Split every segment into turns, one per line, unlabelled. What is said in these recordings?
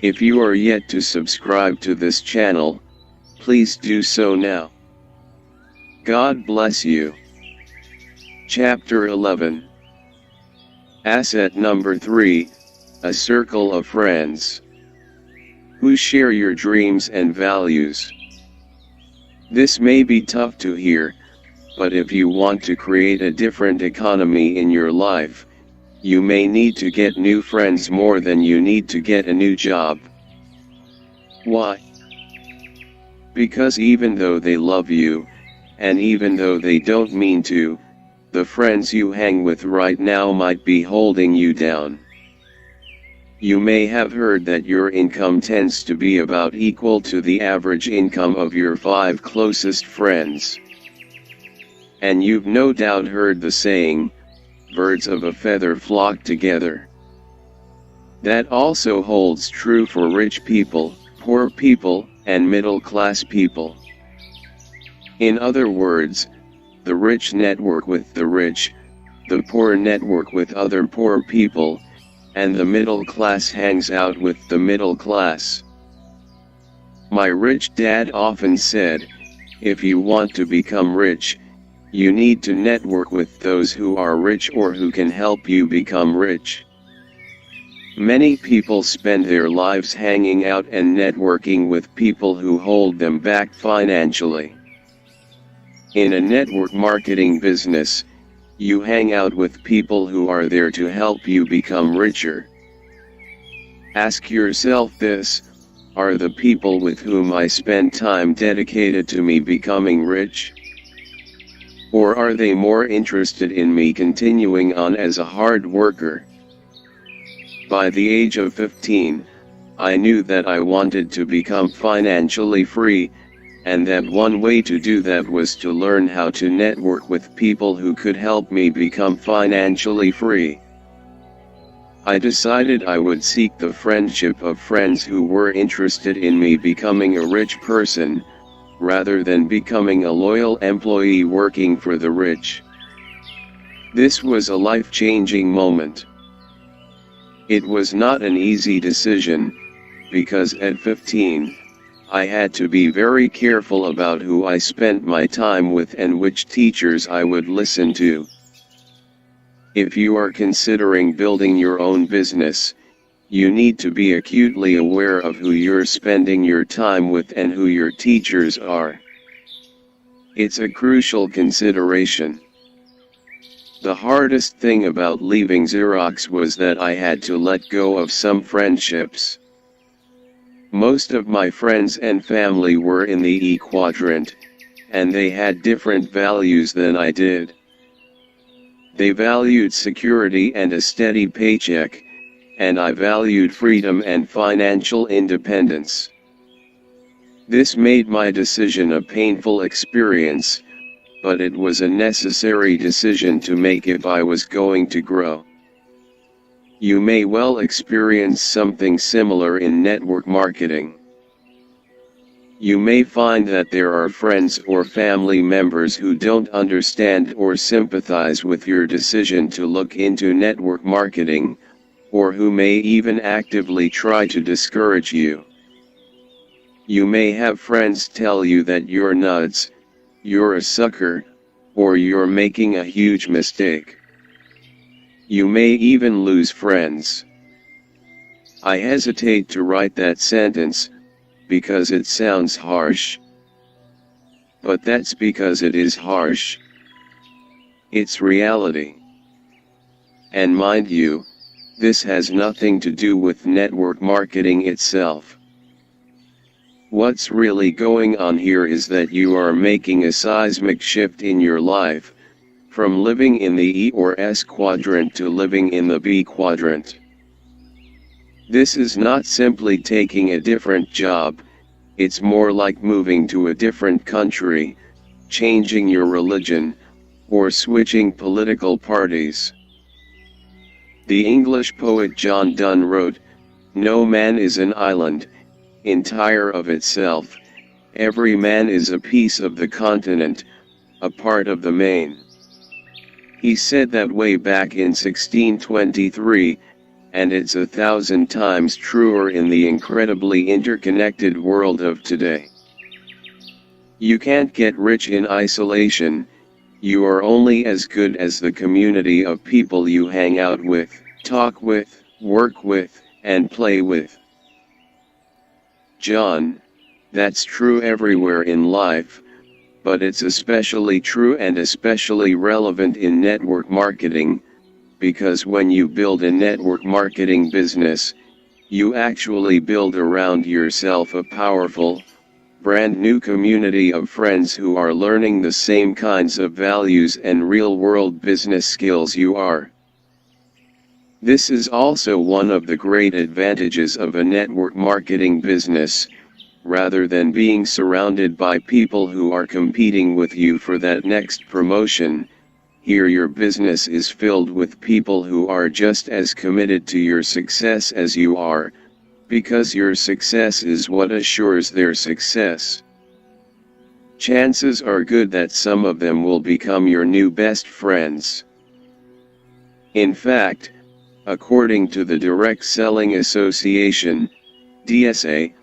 If you are yet to subscribe to this channel, please do so now. God bless you. Chapter 11. Asset number 3, a circle of friends who share your dreams and values. This may be tough to hear, but if you want to create a different economy in your life, you may need to get new friends more than you need to get a new job. Why? Because even though they love you, and even though they don't mean to, the friends you hang with right now might be holding you down. You may have heard that your income tends to be about equal to the average income of your 5 closest friends. And you've no doubt heard the saying, birds of a feather flock together. That also holds true for rich people, poor people, and middle-class people. In other words, the rich network with the rich, the poor network with other poor people, and the middle class hangs out with the middle class. My rich dad often said, if you want to become rich, you need to network with those who are rich or who can help you become rich. Many people spend their lives hanging out and networking with people who hold them back financially. In a network marketing business, you hang out with people who are there to help you become richer. Ask yourself this, are the people with whom I spend time dedicated to me becoming rich? Or are they more interested in me continuing on as a hard worker? By the age of 15, I knew that I wanted to become financially free, and that one way to do that was to learn how to network with people who could help me become financially free. I decided I would seek the friendship of friends who were interested in me becoming a rich person, rather than becoming a loyal employee working for the rich. This was a life-changing moment. It was not an easy decision, because at 15, I had to be very careful about who I spent my time with and which teachers I would listen to. If you are considering building your own business, you need to be acutely aware of who you're spending your time with and who your teachers are. It's a crucial consideration. The hardest thing about leaving Xerox was that I had to let go of some friendships. Most of my friends and family were in the E quadrant, and they had different values than I did. They valued security and a steady paycheck, and I valued freedom and financial independence. This made my decision a painful experience, but it was a necessary decision to make if I was going to grow. You may well experience something similar in network marketing. You may find that there are friends or family members who don't understand or sympathize with your decision to look into network marketing, or who may even actively try to discourage you. You may have friends tell you that you're nuts, you're a sucker, or you're making a huge mistake. You may even lose friends. I hesitate to write that sentence, because it sounds harsh. But that's because it is harsh. It's reality. And mind you, this has nothing to do with network marketing itself. What's really going on here is that you are making a seismic shift in your life, from living in the E or S quadrant to living in the B quadrant. This is not simply taking a different job, it's more like moving to a different country, changing your religion, or switching political parties. The English poet John Donne wrote, "No man is an island, entire of itself, every man is a piece of the continent, a part of the main." He said that way back in 1623, and it's 1,000 times truer in the incredibly interconnected world of today. You can't get rich in isolation. You are only as good as the community of people you hang out with, talk with, work with, and play with. John, that's true everywhere in life, but it's especially true and especially relevant in network marketing, because when you build a network marketing business, you actually build around yourself a powerful, brand new community of friends who are learning the same kinds of values and real-world business skills you are. This is also one of the great advantages of a network marketing business. Rather than being surrounded by people who are competing with you for that next promotion, here your business is filled with people who are just as committed to your success as you are, because your success is what assures their success. Chances are good that some of them will become your new best friends. In fact, according to the Direct Selling Association, DSA,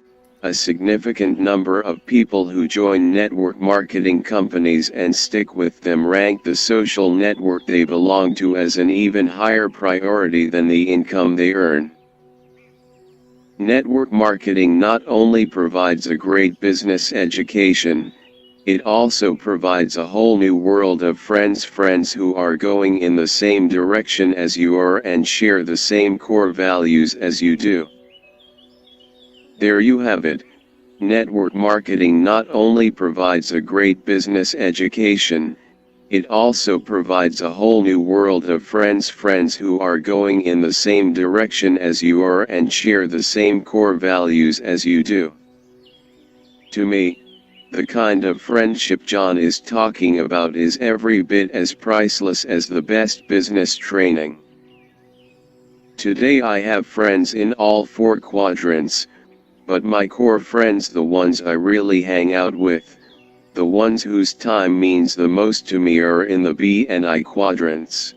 a significant number of people who join network marketing companies and stick with them rank the social network they belong to as an even higher priority than the income they earn. Network marketing not only provides a great business education, it also provides a whole new world of friends who are going in the same direction as you are and share the same core values as you do. There you have it. Network marketing not only provides a great business education, it also provides a whole new world of friends who are going in the same direction as you are and share the same core values as you do. To me, the kind of friendship John is talking about is every bit as priceless as the best business training. Today I have friends in all 4 quadrants, but my core friends, the ones I really hang out with, the ones whose time means the most to me, are in the B and I quadrants.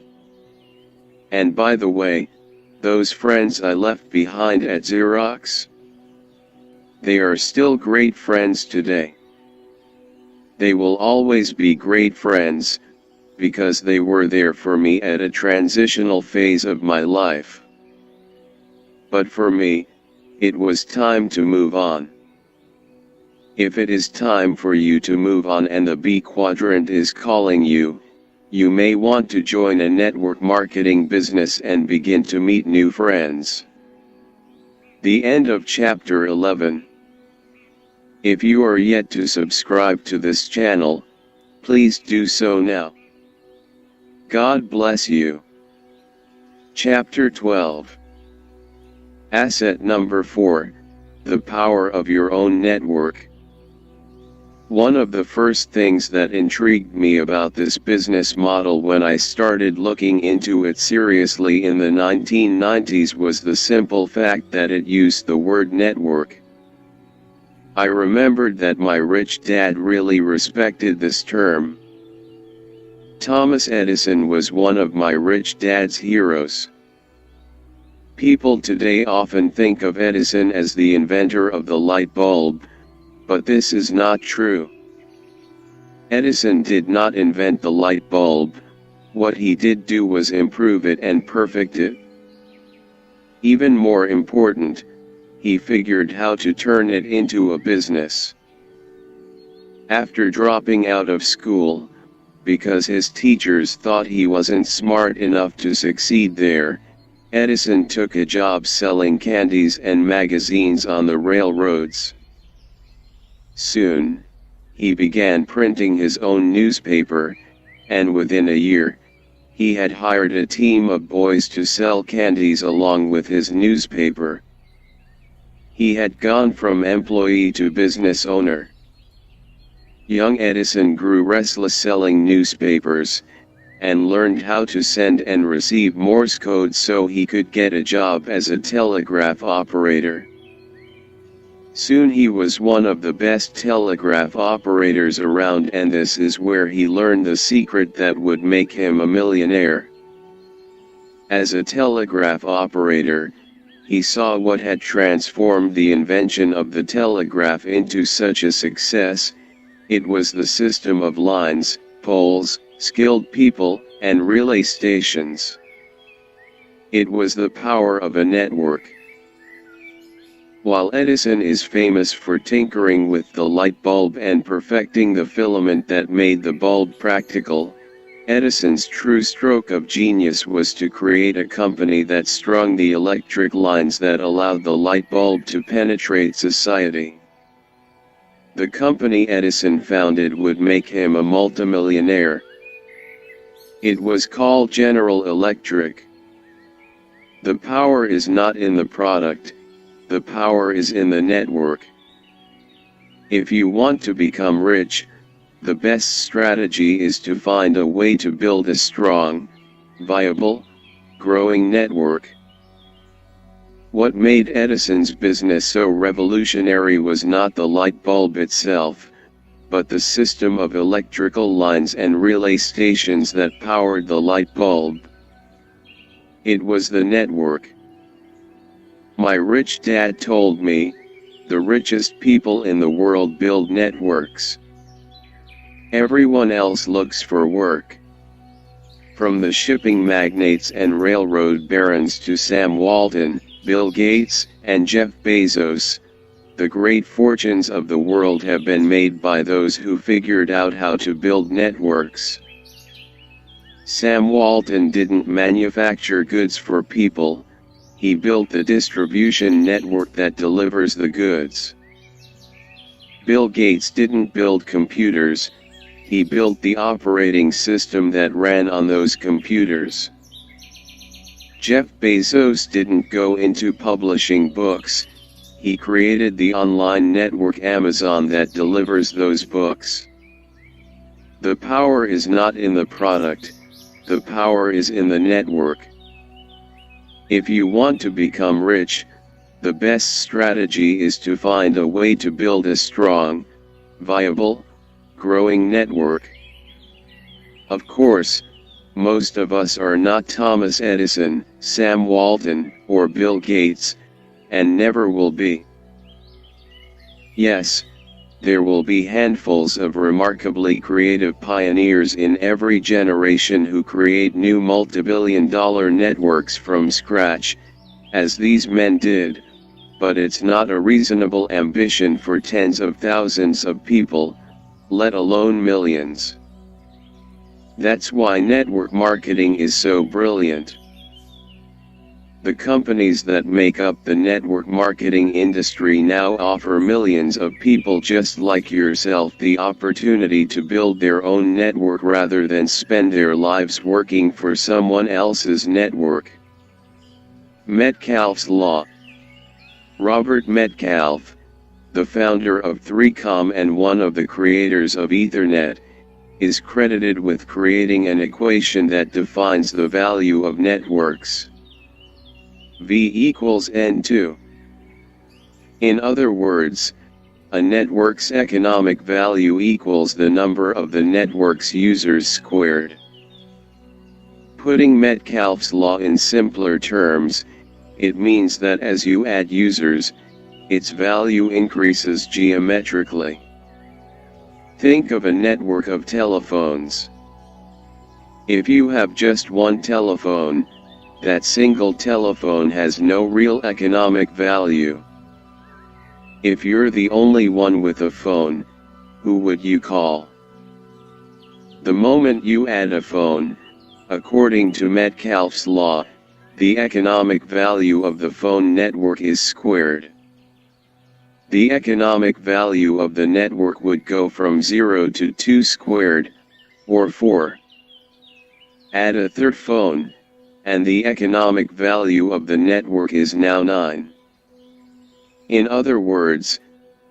And by the way, those friends I left behind at Xerox, they are still great friends today. They will always be great friends, because they were there for me at a transitional phase of my life. But for me, it was time to move on. If it is time for you to move on and the B quadrant is calling you, you may want to join a network marketing business and begin to meet new friends. The end of chapter 11. If you are yet to subscribe to this channel, please do so now. God bless you. Chapter 12. Asset number 4, the power of your own network. One of the first things that intrigued me about this business model when I started looking into it seriously in the 1990s was the simple fact that it used the word network. I remembered that my rich dad really respected this term. Thomas Edison was one of my rich dad's heroes. People today often think of Edison as the inventor of the light bulb, but this is not true. Edison did not invent the light bulb. What he did do was improve it and perfect it. Even more important, he figured how to turn it into a business. After dropping out of school, because his teachers thought he wasn't smart enough to succeed there, Edison took a job selling candies and magazines on the railroads. Soon, he began printing his own newspaper, and within a year, he had hired a team of boys to sell candies along with his newspaper. He had gone from employee to business owner. Young Edison grew restless selling newspapers, and learned how to send and receive Morse code so he could get a job as a telegraph operator. Soon he was one of the best telegraph operators around, and this is where he learned the secret that would make him a millionaire. As a telegraph operator, he saw what had transformed the invention of the telegraph into such a success. It was the system of lines, poles, skilled people, and relay stations. It was the power of a network. While Edison is famous for tinkering with the light bulb and perfecting the filament that made the bulb practical, Edison's true stroke of genius was to create a company that strung the electric lines that allowed the light bulb to penetrate society. The company Edison founded would make him a multimillionaire. It was called General Electric. The power is not in the product, the power is in the network. If you want to become rich, the best strategy is to find a way to build a strong, viable, growing network. What made Edison's business so revolutionary was not the light bulb itself, but the system of electrical lines and relay stations that powered the light bulb. It was the network. My rich dad told me, the richest people in the world build networks. Everyone else looks for work. From the shipping magnates and railroad barons to Sam Walton, Bill Gates, and Jeff Bezos, the great fortunes of the world have been made by those who figured out how to build networks. Sam Walton didn't manufacture goods for people, he built the distribution network that delivers the goods. Bill Gates didn't build computers, he built the operating system that ran on those computers. Jeff Bezos didn't go into publishing books, he created the online network Amazon that delivers those books. The power is not in the product, the power is in the network. If you want to become rich, the best strategy is to find a way to build a strong, viable, growing network. Of course, most of us are not Thomas Edison, Sam Walton, or Bill Gates, and never will be. Yes, there will be handfuls of remarkably creative pioneers in every generation who create new multibillion-dollar networks from scratch, as these men did, but it's not a reasonable ambition for tens of thousands of people, let alone millions. That's why network marketing is so brilliant. The companies that make up the network marketing industry now offer millions of people just like yourself the opportunity to build their own network rather than spend their lives working for someone else's network. Metcalfe's Law. Robert Metcalfe, the founder of 3Com and one of the creators of Ethernet, is credited with creating an equation that defines the value of networks. V equals N2. In other words, a network's economic value equals the number of the network's users squared. Putting Metcalfe's law in simpler terms, it means that as you add users, its value increases geometrically. Think of a network of telephones. If you have just one telephone, that single telephone has no real economic value. If you're the only one with a phone, who would you call? The moment you add a phone, according to Metcalfe's law, the economic value of the phone network is squared. The economic value of the network would go from 0 to 2 squared, or 4. Add a third phone, and the economic value of the network is now 9. In other words,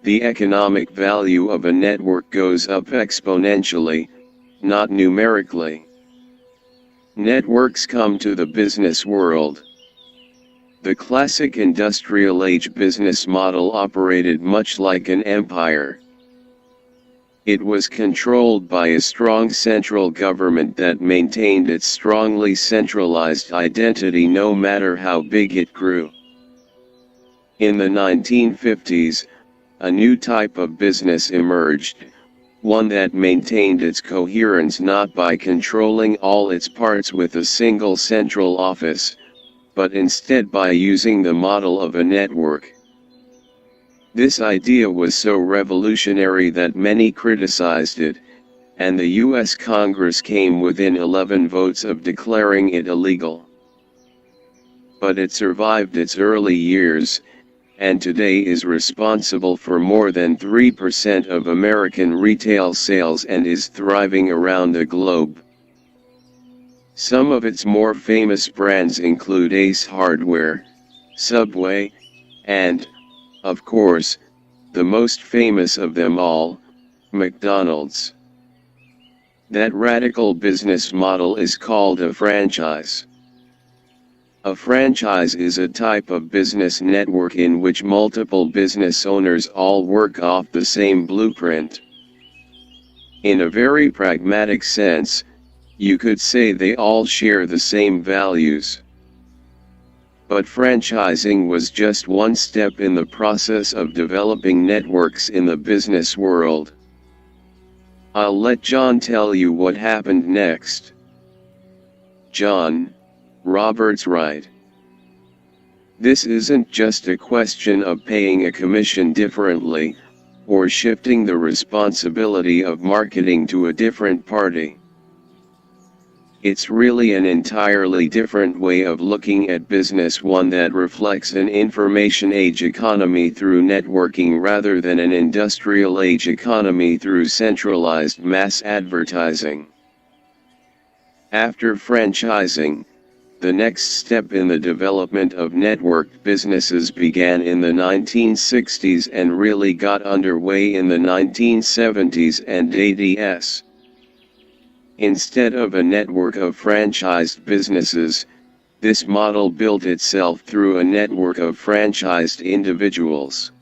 the economic value of a network goes up exponentially, not numerically. Networks come to the business world. The classic industrial age business model operated much like an empire. It was controlled by a strong central government that maintained its strongly centralized identity no matter how big it grew. In the 1950s, a new type of business emerged, one that maintained its coherence not by controlling all its parts with a single central office, but instead by using the model of a network. This idea was so revolutionary that many criticized it, and the U.S. Congress came within 11 votes of declaring it illegal. But it survived its early years, and today is responsible for more than 3% of American retail sales and is thriving around the globe. Some of its more famous brands include Ace Hardware, Subway, and, of course, the most famous of them all, McDonald's. That radical business model is called a franchise. A franchise is a type of business network in which multiple business owners all work off the same blueprint. In a very pragmatic sense, you could say they all share the same values. But franchising was just one step in the process of developing networks in the business world. I'll let John tell you what happened next. John, Robert's right. This isn't just a question of paying a commission differently, or shifting the responsibility of marketing to a different party. It's really an entirely different way of looking at business, one that reflects an information age economy through networking rather than an industrial age economy through centralized mass advertising. After franchising, the next step in the development of networked businesses began in the 1960s and really got underway in the 1970s and 80s. Instead of a network of franchised businesses, this model built itself through a network of franchised individuals.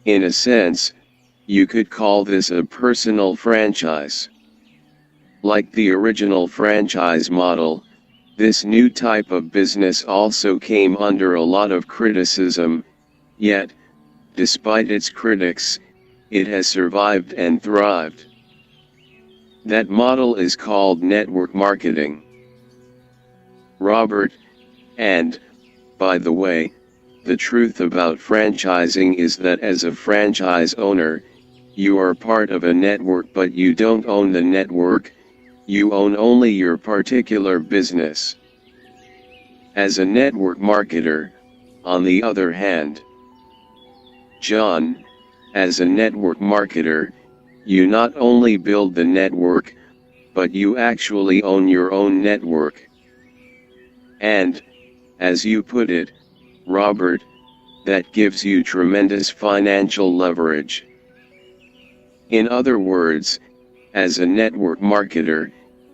In a sense, you could call this a personal franchise. Like the original franchise model, this new type of business also came under a lot of criticism, yet, despite its critics, it has survived and thrived. That model is called network marketing. Robert, and, by the way, the truth about franchising is that as a franchise owner, you are part of a network, but you don't own the network, you own only your particular business. As a network marketer, on the other hand, John, as a network marketer, you not only build the network, but you actually own your own network. And, as you put it, Robert, that gives you tremendous financial leverage. In other words, as a network marketer,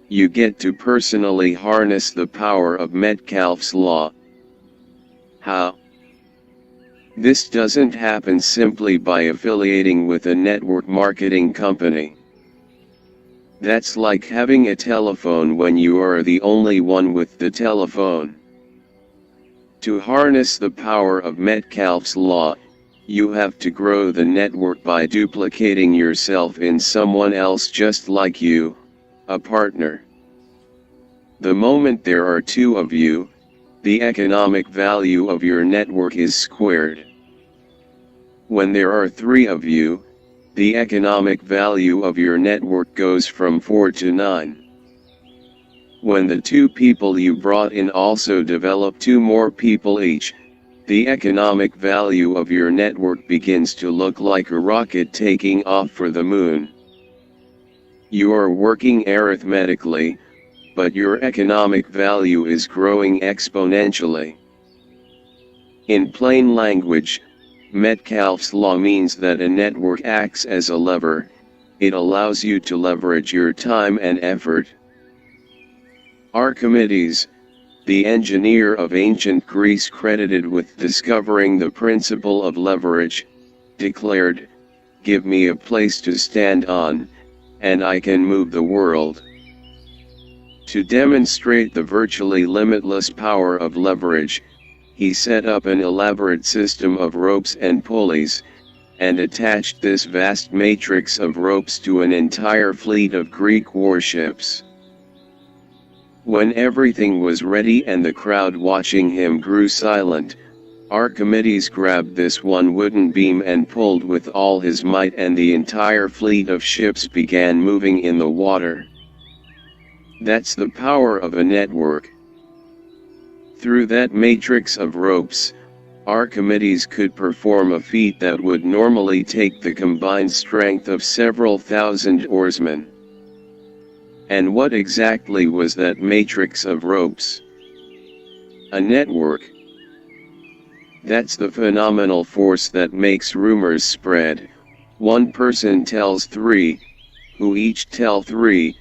you get to personally harness the power of Metcalfe's law. How? This doesn't happen simply by affiliating with a network marketing company. That's like having a telephone when you are the only one with the telephone. To harness the power of Metcalfe's law, you have to grow the network by duplicating yourself in someone else just like you, a partner. The moment there are two of you, the economic value of your network is squared. When there are three of you, the economic value of your network goes from 4 to 9. When the two people you brought in also develop 2 more people each, the economic value of your network begins to look like a rocket taking off for the moon. You are working arithmetically, but your economic value is growing exponentially. In plain language, Metcalfe's law means that a network acts as a lever. It allows you to leverage your time and effort. Archimedes, the engineer of ancient Greece credited with discovering the principle of leverage, declared, give me a place to stand on, and I can move the world. To demonstrate the virtually limitless power of leverage, he set up an elaborate system of ropes and pulleys, and attached this vast matrix of ropes to an entire fleet of Greek warships. When everything was ready and the crowd watching him grew silent, Archimedes grabbed this one wooden beam and pulled with all his might, and the entire fleet of ships began moving in the water. That's the power of a network. Through that matrix of ropes, Archimedes could perform a feat that would normally take the combined strength of several thousand oarsmen. And what exactly was that matrix of ropes? A network. That's the phenomenal force that makes rumors spread. One person tells three, who each tell three,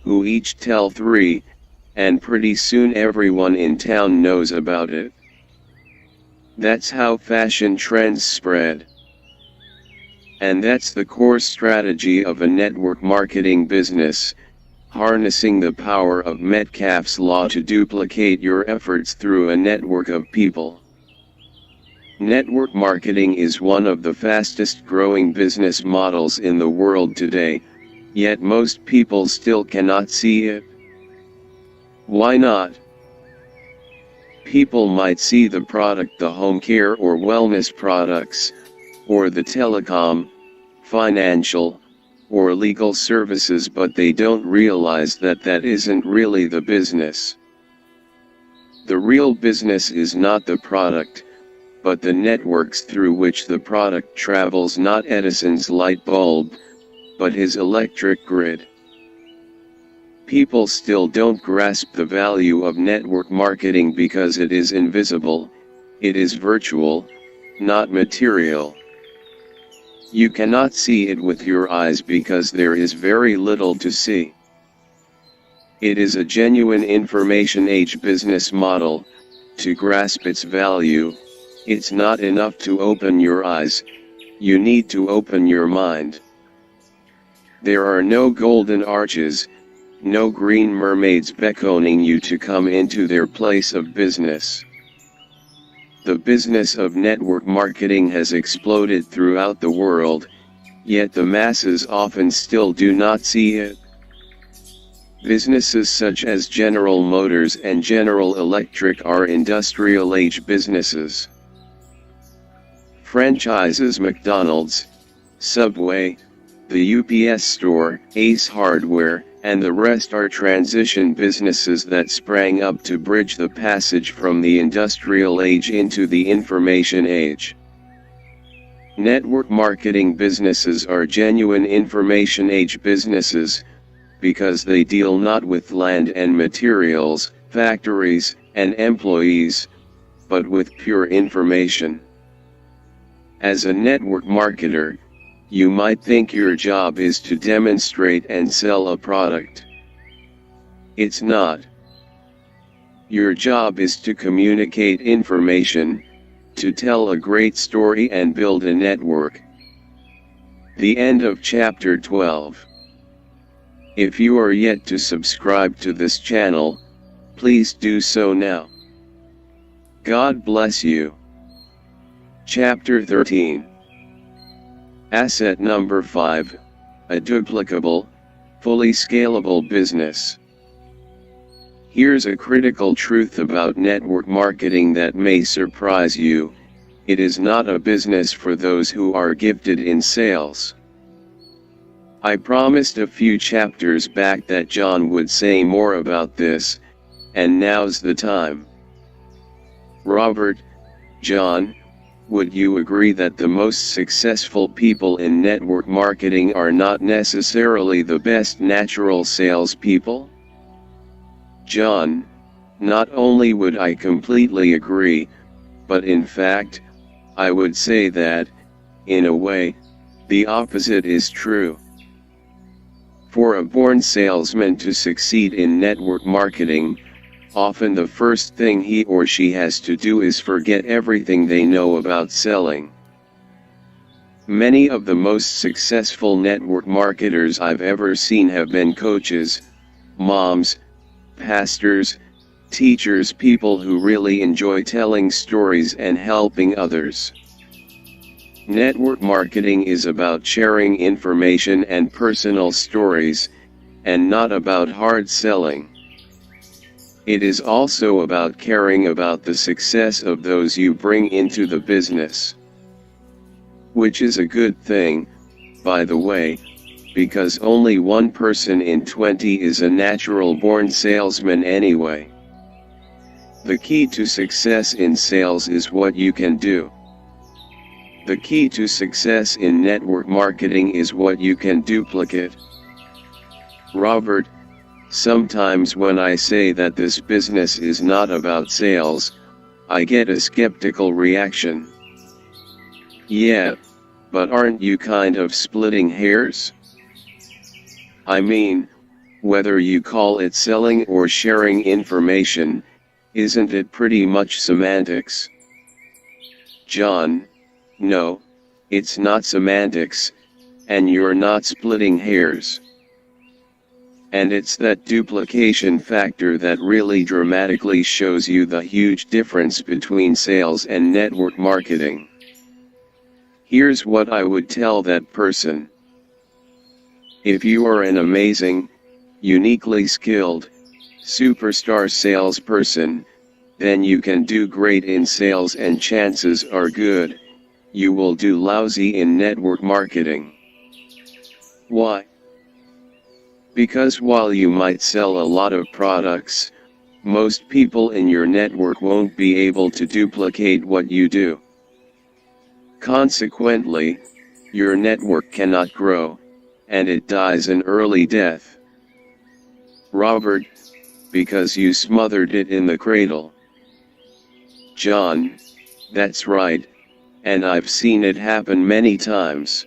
who each tell three, and pretty soon everyone in town knows about it. That's how fashion trends spread. And that's the core strategy of a network marketing business, harnessing the power of Metcalfe's law to duplicate your efforts through a network of people. Network marketing is one of the fastest growing business models in the world today, yet most people still cannot see it. Why not? People might see the product, the home care or wellness products, or the telecom, financial, or legal services, but they don't realize that that isn't really the business. The real business is not the product, but the networks through which the product travels, not Edison's light bulb, but his electric grid. People still don't grasp the value of network marketing because it is invisible, it is virtual, not material. You cannot see it with your eyes because there is very little to see. It is a genuine information age business model. To grasp its value, it's not enough to open your eyes, you need to open your mind. There are no golden arches, no green mermaids beckoning you to come into their place of business. The business of network marketing has exploded throughout the world, yet the masses often still do not see it. Businesses such as General Motors and General Electric are industrial-age businesses. Franchises McDonald's, Subway, the UPS Store, Ace Hardware, and the rest are transition businesses that sprang up to bridge the passage from the industrial age into the information age. Network marketing businesses are genuine information age businesses, because they deal not with land and materials, factories, and employees, but with pure information. As a network marketer, you might think your job is to demonstrate and sell a product. It's not. Your job is to communicate information, to tell a great story and build a network. The end of chapter 12. If you are yet to subscribe to this channel, please do so now. God bless you. Chapter 13. Asset number 5, a duplicable, fully scalable business. Here's a critical truth about network marketing that may surprise you: it is not a business for those who are gifted in sales. I promised a few chapters back that John would say more about this, and now's the time. Robert, John, would you agree that the most successful people in network marketing are not necessarily the best natural salespeople? John, not only would I completely agree, but in fact, I would say that, in a way, the opposite is true. For a born salesman to succeed in network marketing, often the first thing he or she has to do is forget everything they know about selling. Many of the most successful network marketers I've ever seen have been coaches, moms, pastors, teachers, people who really enjoy telling stories and helping others. Network marketing is about sharing information and personal stories, and not about hard selling. It is also about caring about the success of those you bring into the business. Which is a good thing, by the way, because only 1 person in 20 is a natural-born salesman anyway. The key to success in sales is what you can do. The key to success in network marketing is what you can duplicate. Robert, sometimes when I say that this business is not about sales, I get a skeptical reaction. Yeah, but aren't you kind of splitting hairs? I mean, whether you call it selling or sharing information, isn't it pretty much semantics? John, no, it's not semantics, and you're not splitting hairs. And it's that duplication factor that really dramatically shows you the huge difference between sales and network marketing. Here's what I would tell that person. If you are an amazing, uniquely skilled, superstar salesperson, then you can do great in sales and chances are good, you will do lousy in network marketing. Why? Because while you might sell a lot of products, most people in your network won't be able to duplicate what you do. Consequently, your network cannot grow, and it dies an early death. Robert, because you smothered it in the cradle. John, that's right, and I've seen it happen many times.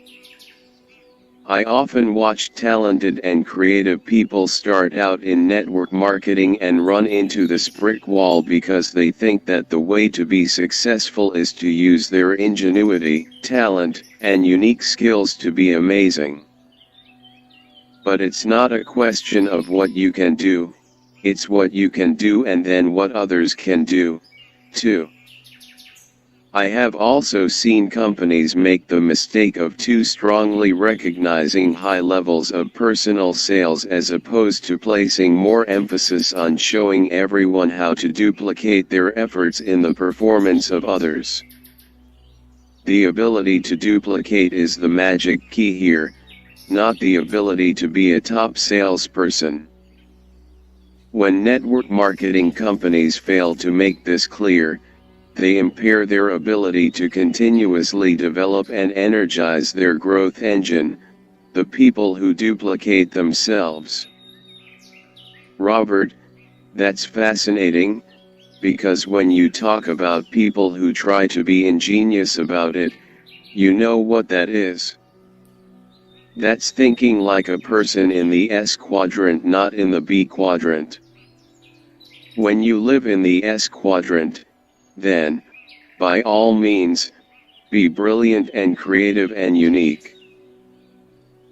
I often watch talented and creative people start out in network marketing and run into this brick wall because they think that the way to be successful is to use their ingenuity, talent, and unique skills to be amazing. But it's not a question of what you can do, it's what you can do and then what others can do, too. I have also seen companies make the mistake of too strongly recognizing high levels of personal sales as opposed to placing more emphasis on showing everyone how to duplicate their efforts in the performance of others. The ability to duplicate is the magic key here, not the ability to be a top salesperson. When network marketing companies fail to make this clear, they impair their ability to continuously develop and energize their growth engine, the people who duplicate themselves. Robert, that's fascinating, because when you talk about people who try to be ingenious about it, you know what that is. That's thinking like a person in the S quadrant, not in the B quadrant. When you live in the S quadrant, then, by all means, be brilliant and creative and unique.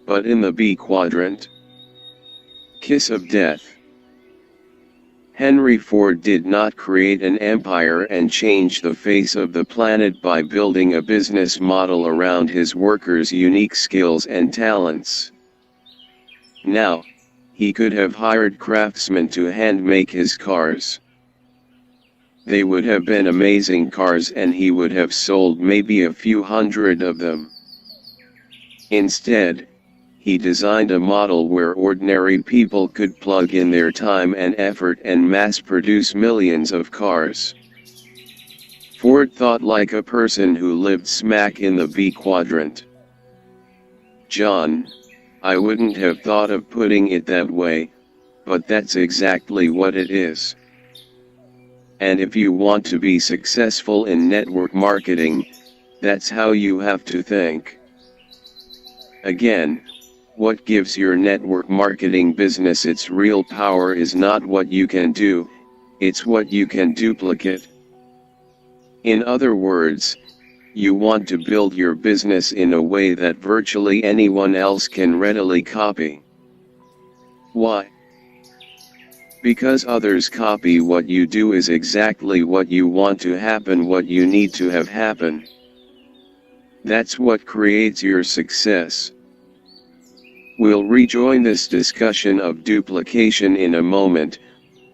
But in the B quadrant, kiss of death. Henry Ford did not create an empire and change the face of the planet by building a business model around his workers' unique skills and talents. Now, he could have hired craftsmen to hand-make his cars. They would have been amazing cars and he would have sold maybe a few hundred of them. Instead, he designed a model where ordinary people could plug in their time and effort and mass-produce millions of cars. Ford thought like a person who lived smack in the B quadrant. John, I wouldn't have thought of putting it that way, but that's exactly what it is. And if you want to be successful in network marketing, that's how you have to think. Again, what gives your network marketing business its real power is not what you can do, it's what you can duplicate. In other words, You want to build your business in a way that virtually anyone else can readily copy. Why? Because others copy what you do is exactly what you want to happen, what you need to have happen. That's what creates your success. We'll rejoin this discussion of duplication in a moment,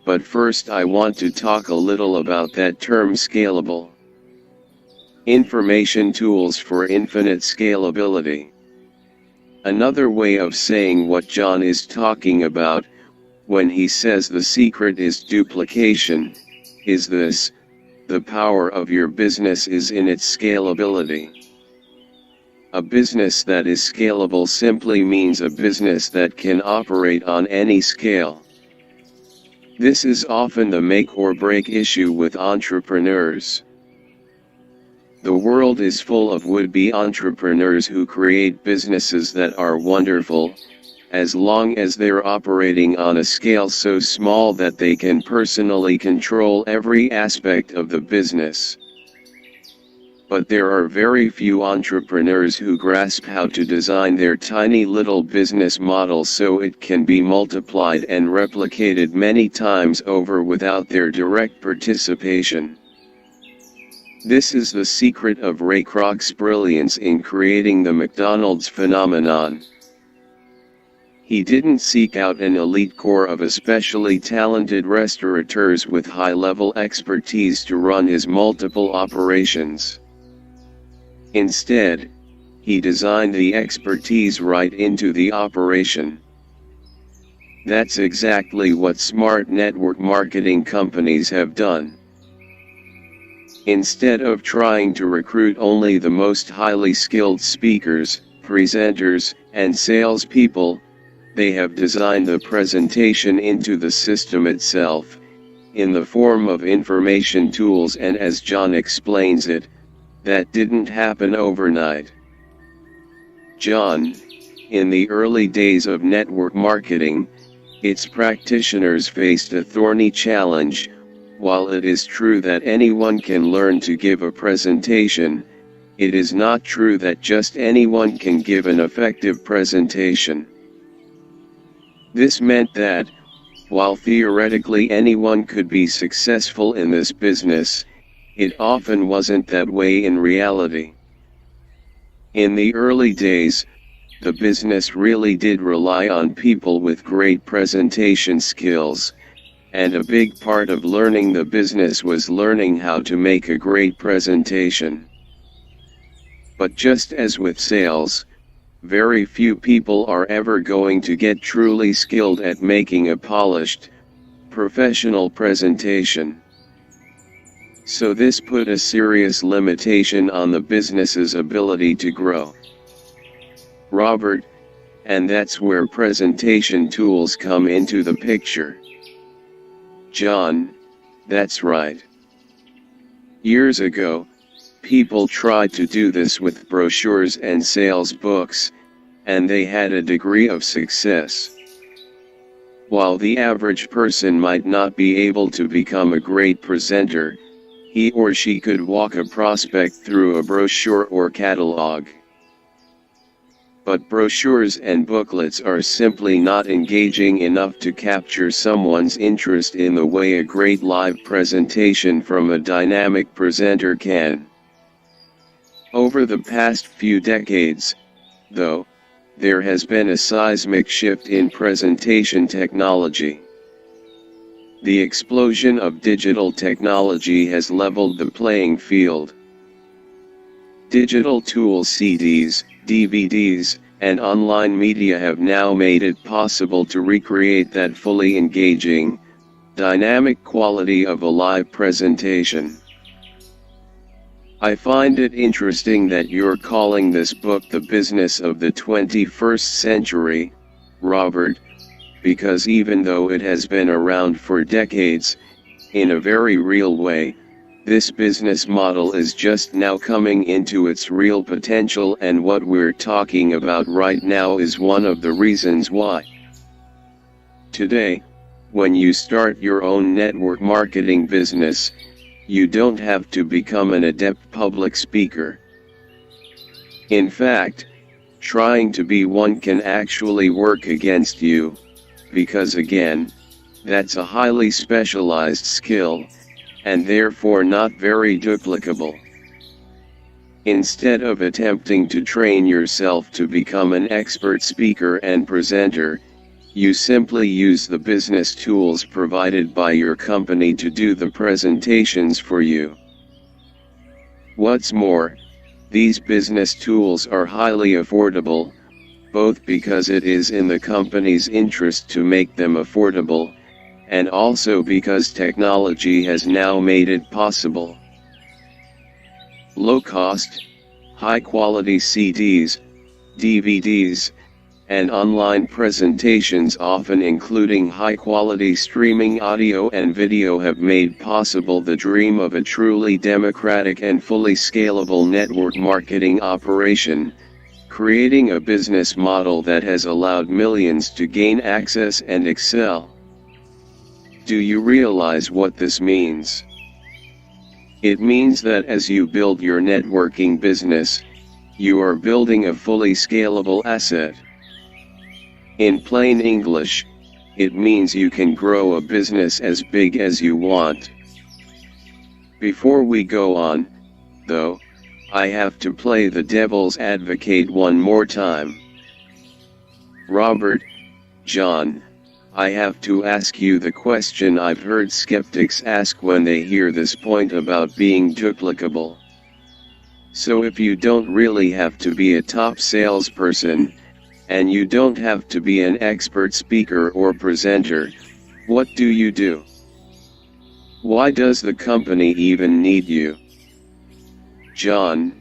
but first I want to talk a little about that term scalable. Information tools for infinite scalability. Another way of saying what John is talking about, when he says the secret is duplication, is this: the power of your business is in its scalability. A business that is scalable simply means a business that can operate on any scale. This is often the make or break issue with entrepreneurs. The world is full of would-be entrepreneurs who create businesses that are wonderful, as long as they're operating on a scale so small that they can personally control every aspect of the business. But there are very few entrepreneurs who grasp how to design their tiny little business model so it can be multiplied and replicated many times over without their direct participation. This is the secret of Ray Kroc's brilliance in creating the McDonald's phenomenon. He didn't seek out an elite core of especially talented restaurateurs with high-level expertise to run his multiple operations. Instead, he designed the expertise right into the operation. That's exactly what smart network marketing companies have done. Instead of trying to recruit only the most highly skilled speakers, presenters, and salespeople, they have designed the presentation into the system itself, in the form of information tools, and as John explains it, that didn't happen overnight. John, in the early days of network marketing, its practitioners faced a thorny challenge. While it is true that anyone can learn to give a presentation, it is not true that just anyone can give an effective presentation. This meant that, while theoretically anyone could be successful in this business, it often wasn't that way in reality. In the early days, the business really did rely on people with great presentation skills, and a big part of learning the business was learning how to make a great presentation. But just as with sales, very few people are ever going to get truly skilled at making a polished, professional presentation. So this put a serious limitation on the business's ability to grow. Robert, and that's where presentation tools come into the picture. John, that's right. Years ago, people tried to do this with brochures and sales books, and they had a degree of success. While the average person might not be able to become a great presenter, he or she could walk a prospect through a brochure or catalog. But brochures and booklets are simply not engaging enough to capture someone's interest in the way a great live presentation from a dynamic presenter can. Over the past few decades, though, there has been a seismic shift in presentation technology. The explosion of digital technology has leveled the playing field. Digital tools, CDs, DVDs, and online media have now made it possible to recreate that fully engaging, dynamic quality of a live presentation. I find it interesting that you're calling this book The Business of the 21st Century, Robert, because even though it has been around for decades, in a very real way, this business model is just now coming into its real potential, and what we're talking about right now is one of the reasons why. Today, when you start your own network marketing business, you don't have to become an adept public speaker. In fact, trying to be one can actually work against you, because again, that's a highly specialized skill, and therefore not very duplicable. Instead of attempting to train yourself to become an expert speaker and presenter, you simply use the business tools provided by your company to do the presentations for you. What's more, these business tools are highly affordable, both because it is in the company's interest to make them affordable, and also because technology has now made it possible. Low-cost, high-quality CDs, DVDs, and online presentations, often including high-quality streaming audio and video, have made possible the dream of a truly democratic and fully scalable network marketing operation, creating a business model that has allowed millions to gain access and excel. Do you realize what this means? It means that as you build your networking business, you are building a fully scalable asset. In plain English, it means you can grow a business as big as you want. Before we go on, though, I have to play the devil's advocate one more time. Robert, John, I have to ask you the question I've heard skeptics ask when they hear this point about being duplicable. So if you don't really have to be a top salesperson, and you don't have to be an expert speaker or presenter, what do you do? Why does the company even need you? John,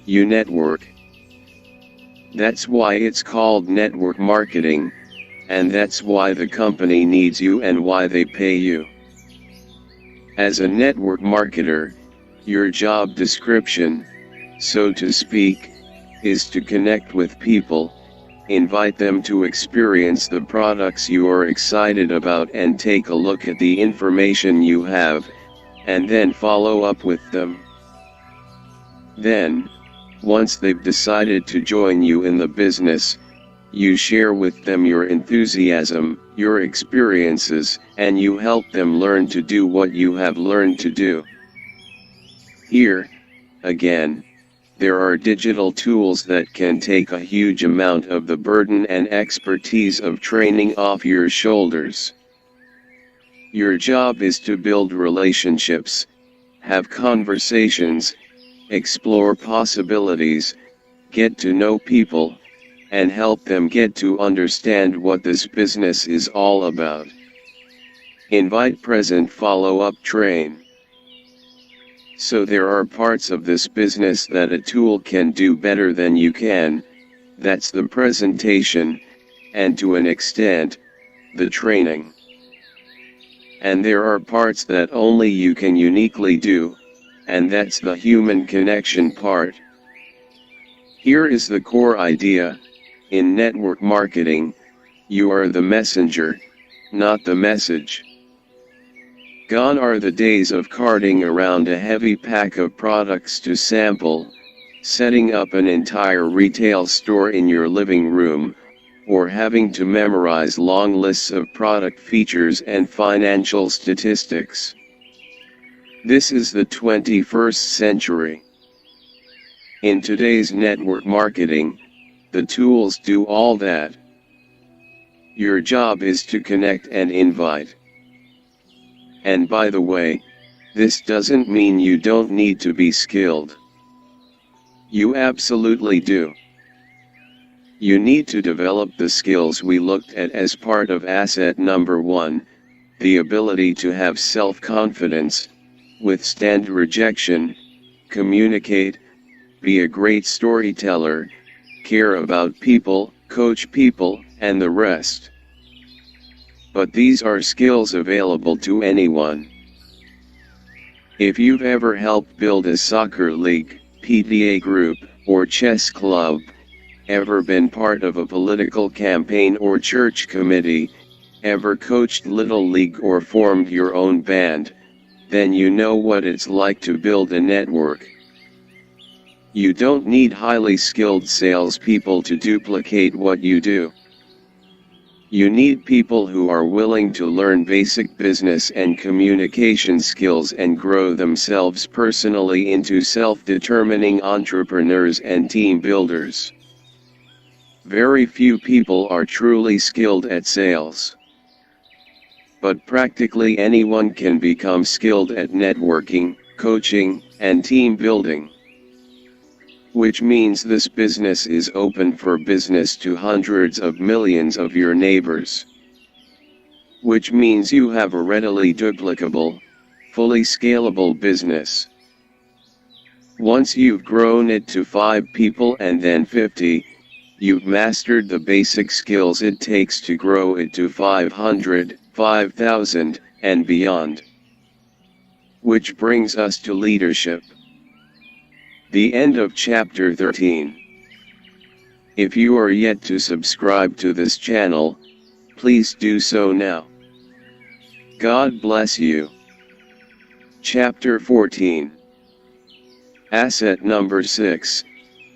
you network. That's why it's called network marketing, and that's why the company needs you and why they pay you. As a network marketer, your job description, so to speak, is to connect with people, invite them to experience the products you are excited about and take a look at the information you have, and then follow up with them. Then, once they've decided to join you in the business, you share with them your enthusiasm, your experiences, and you help them learn to do what you have learned to do. Here, again, there are digital tools that can take a huge amount of the burden and expertise of training off your shoulders. Your job is to build relationships, have conversations, explore possibilities, get to know people, and help them get to understand what this business is all about. Invite, present, follow up, train. So there are parts of this business that a tool can do better than you can, that's the presentation, and to an extent, the training. And there are parts that only you can uniquely do, and that's the human connection part. Here is the core idea: in network marketing, you are the messenger, not the message. Gone are the days of carting around a heavy pack of products to sample, setting up an entire retail store in your living room, or having to memorize long lists of product features and financial statistics. This is the 21st century. In today's network marketing, the tools do all that. Your job is to connect and invite. And by the way, this doesn't mean you don't need to be skilled. You absolutely do. You need to develop the skills we looked at as part of asset number 1, the ability to have self-confidence, withstand rejection, communicate, be a great storyteller, care about people, coach people, and the rest. But these are skills available to anyone. If you've ever helped build a soccer league, PTA group, or chess club, ever been part of a political campaign or church committee, ever coached Little League or formed your own band, then you know what it's like to build a network. You don't need highly skilled salespeople to duplicate what you do. You need people who are willing to learn basic business and communication skills and grow themselves personally into self-determining entrepreneurs and team builders. Very few people are truly skilled at sales. But practically anyone can become skilled at networking, coaching, and team building. Which means this business is open for business to hundreds of millions of your neighbors. Which means you have a readily duplicable, fully scalable business. Once you've grown it to 5 people and then 50, you've mastered the basic skills it takes to grow it to 500, 5,000, and beyond. Which brings us to leadership. The end of chapter 13. If you are yet to subscribe to this channel, please do so now. God bless you. Chapter 14. Asset number 6.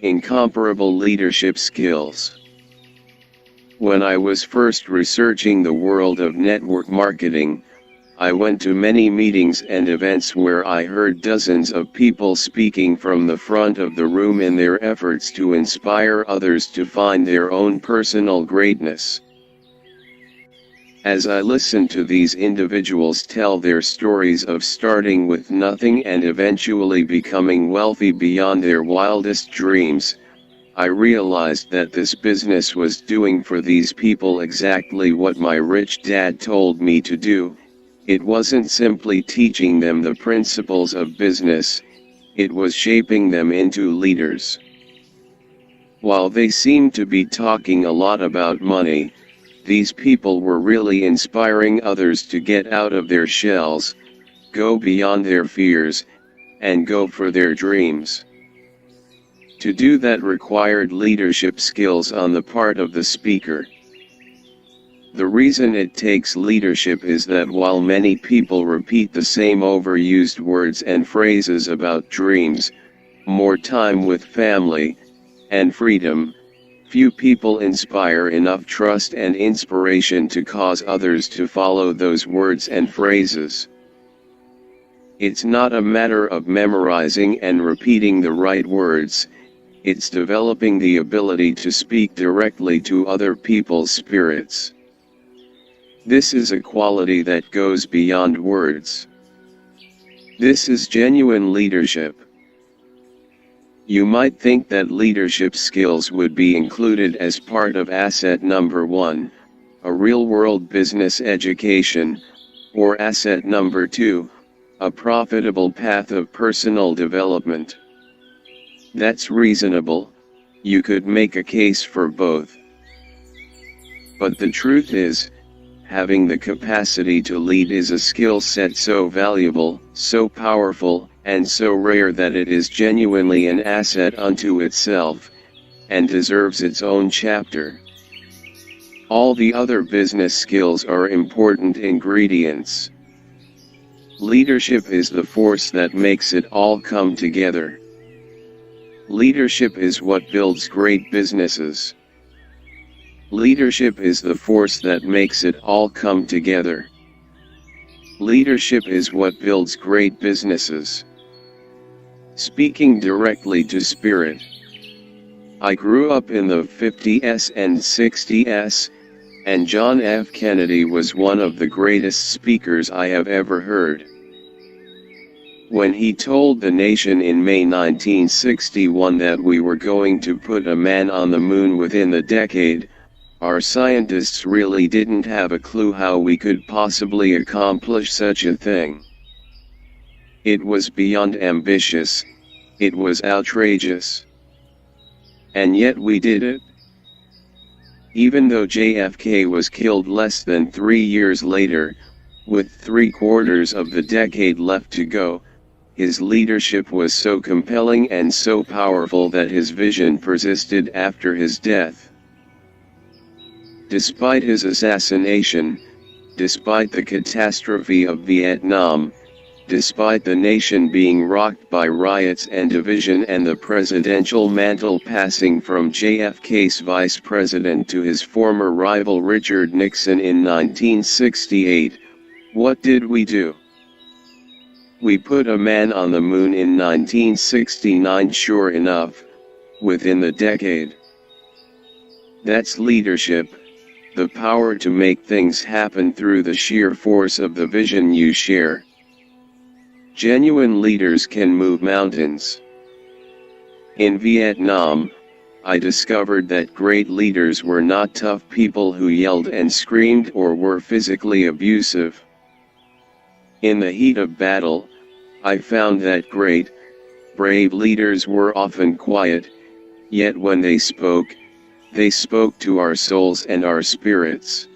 Incomparable leadership skills. When I was first researching the world of network marketing, I went to many meetings and events where I heard dozens of people speaking from the front of the room in their efforts to inspire others to find their own personal greatness. As I listened to these individuals tell their stories of starting with nothing and eventually becoming wealthy beyond their wildest dreams, I realized that this business was doing for these people exactly what my rich dad told me to do. It wasn't simply teaching them the principles of business, it was shaping them into leaders. While they seemed to be talking a lot about money, these people were really inspiring others to get out of their shells, go beyond their fears, and go for their dreams. To do that required leadership skills on the part of the speaker. The reason it takes leadership is that while many people repeat the same overused words and phrases about dreams, more time with family, and freedom, few people inspire enough trust and inspiration to cause others to follow those words and phrases. It's not a matter of memorizing and repeating the right words, it's developing the ability to speak directly to other people's spirits. This is a quality that goes beyond words. This is genuine leadership. You might think that leadership skills would be included as part of asset number 1, a real-world business education, or asset number 2, a profitable path of personal development. That's reasonable, you could make a case for both. But the truth is, having the capacity to lead is a skill set so valuable, so powerful, and so rare that it is genuinely an asset unto itself, and deserves its own chapter. All the other business skills are important ingredients. Leadership is the force that makes it all come together. Leadership is what builds great businesses. Leadership is the force that makes it all come together. Leadership is what builds great businesses. Speaking directly to spirit. I grew up in the 50s and 60s, and John F. Kennedy was one of the greatest speakers I have ever heard. When he told the nation in May 1961 that we were going to put a man on the moon within the decade, our scientists really didn't have a clue how we could possibly accomplish such a thing. It was beyond ambitious, it was outrageous. And yet we did it. Even though JFK was killed less than 3 years later, with 3/4 of the decade left to go, his leadership was so compelling and so powerful that his vision persisted after his death. Despite his assassination, despite the catastrophe of Vietnam, despite the nation being rocked by riots and division and the presidential mantle passing from JFK's vice president to his former rival Richard Nixon in 1968, what did we do? We put a man on the moon in 1969, sure enough, within the decade. That's leadership, the power to make things happen through the sheer force of the vision you share. Genuine leaders can move mountains. In Vietnam, I discovered that great leaders were not tough people who yelled and screamed or were physically abusive. In the heat of battle, I found that great, brave leaders were often quiet, yet when they spoke to our souls and our spirits.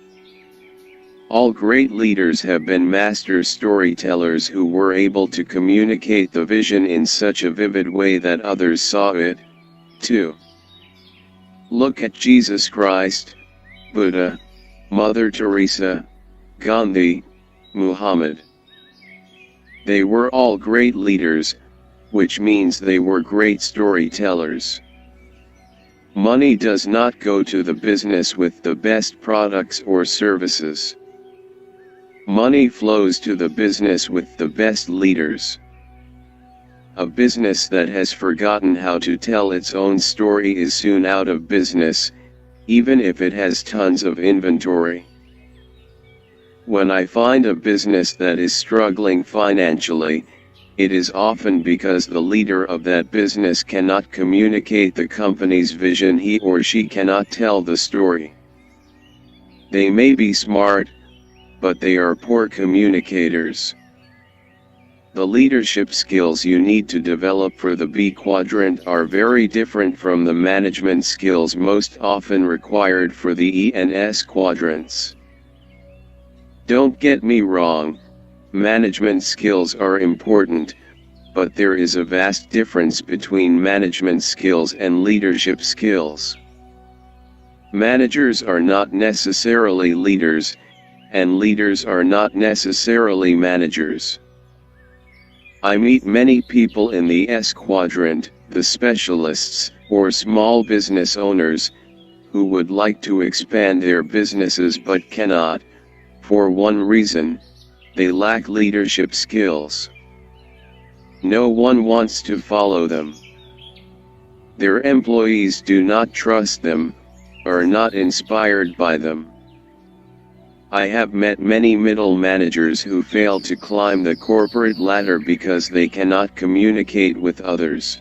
All great leaders have been master storytellers who were able to communicate the vision in such a vivid way that others saw it, too. Look at Jesus Christ, Buddha, Mother Teresa, Gandhi, Muhammad. They were all great leaders, which means they were great storytellers. Money does not go to the business with the best products or services. Money flows to the business with the best leaders. A business that has forgotten how to tell its own story is soon out of business, even if it has tons of inventory. When I find a business that is struggling financially, it is often because the leader of that business cannot communicate the company's vision. He or she cannot tell the story. They may be smart, but they are poor communicators. The leadership skills you need to develop for the B quadrant are very different from the management skills most often required for the E and S quadrants. Don't get me wrong, management skills are important, but there is a vast difference between management skills and leadership skills. Managers are not necessarily leaders, and leaders are not necessarily managers. I meet many people in the S quadrant, the specialists, or small business owners, who would like to expand their businesses but cannot, for one reason: they lack leadership skills. No one wants to follow them. Their employees do not trust them, are not inspired by them. I have met many middle managers who fail to climb the corporate ladder because they cannot communicate with others.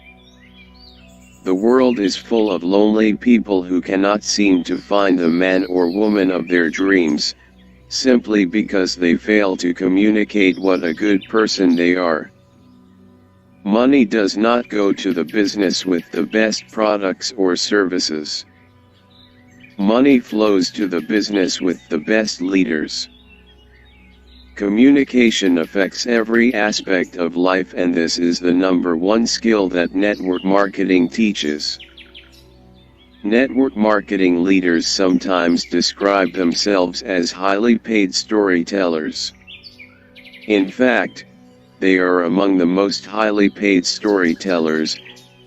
The world is full of lonely people who cannot seem to find the man or woman of their dreams, simply because they fail to communicate what a good person they are. Money does not go to the business with the best products or services. Money flows to the business with the best leaders. Communication affects every aspect of life, and this is the number one skill that network marketing teaches. Network marketing leaders sometimes describe themselves as highly paid storytellers. In fact, they are among the most highly paid storytellers,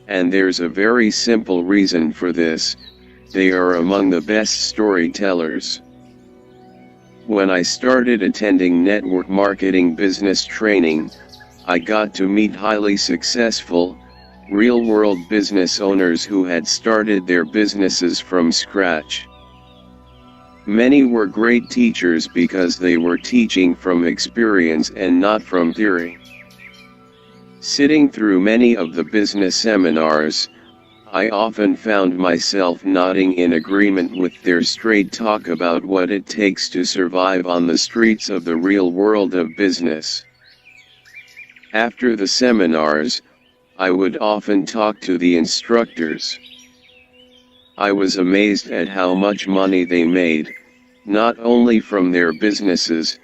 and there's a very simple reason for this: they are among the best storytellers. When I started attending network marketing business training, I got to meet highly successful, real-world business owners who had started their businesses from scratch. Many were great teachers because they were teaching from experience and not from theory. Sitting through many of the business seminars, I often found myself nodding in agreement with their straight talk about what it takes to survive on the streets of the real world of business. After the seminars, I would often talk to the instructors. I was amazed at how much money they made, not only from their businesses,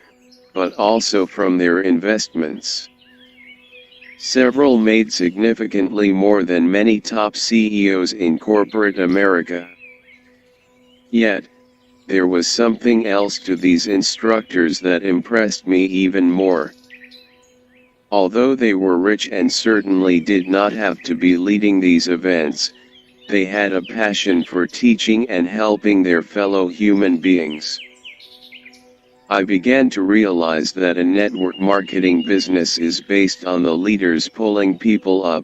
but also from their investments. Several made significantly more than many top CEOs in corporate America. Yet, there was something else to these instructors that impressed me even more. Although they were rich and certainly did not have to be leading these events, they had a passion for teaching and helping their fellow human beings. I began to realize that a network marketing business is based on the leaders pulling people up,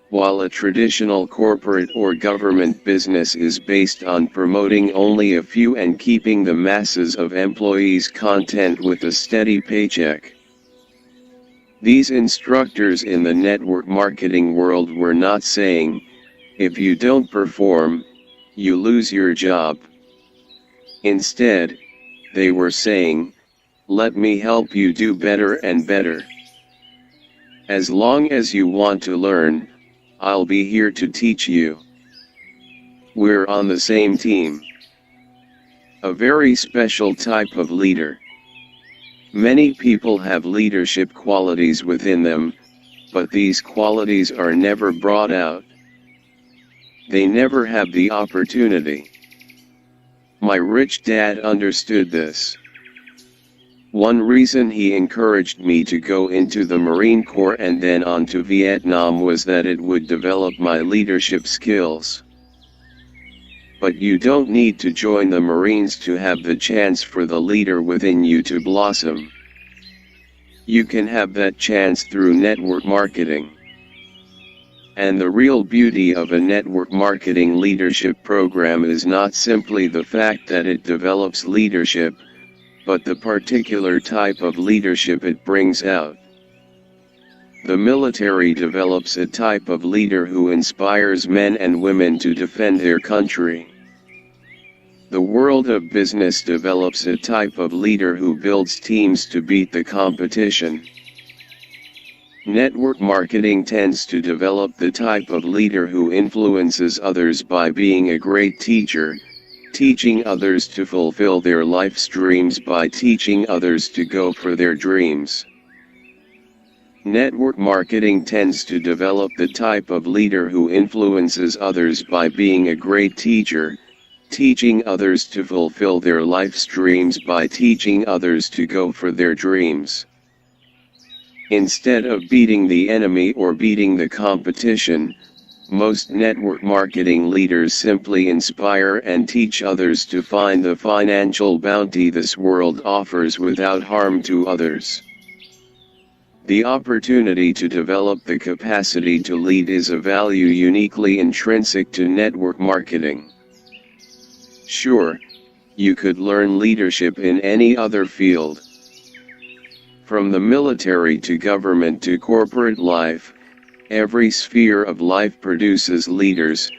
while a traditional corporate or government business is based on promoting only a few and keeping the masses of employees content with a steady paycheck. These instructors in the network marketing world were not saying, if you don't perform, you lose your job. Instead, they were saying, let me help you do better and better. As long as you want to learn, I'll be here to teach you. We're on the same team. A very special type of leader. Many people have leadership qualities within them, but these qualities are never brought out. They never have the opportunity. My rich dad understood this. One reason he encouraged me to go into the Marine Corps and then on to Vietnam was that it would develop my leadership skills. But you don't need to join the Marines to have the chance for the leader within you to blossom. You can have that chance through network marketing. And the real beauty of a network marketing leadership program is not simply the fact that it develops leadership, but the particular type of leadership it brings out. The military develops a type of leader who inspires men and women to defend their country. The world of business develops a type of leader who builds teams to beat the competition. Network marketing tends to develop the type of leader who influences others by being a great teacher, teaching others to fulfill their life's dreams by teaching others to go for their dreams. Network marketing tends to develop the type of leader who influences others by being a great teacher, teaching others to fulfill their life's dreams by teaching others to go for their dreams. Instead of beating the enemy or beating the competition, most network marketing leaders simply inspire and teach others to find the financial bounty this world offers without harm to others. The opportunity to develop the capacity to lead is a value uniquely intrinsic to network marketing. Sure, you could learn leadership in any other field. From the military to government to corporate life, every sphere of life produces leaders,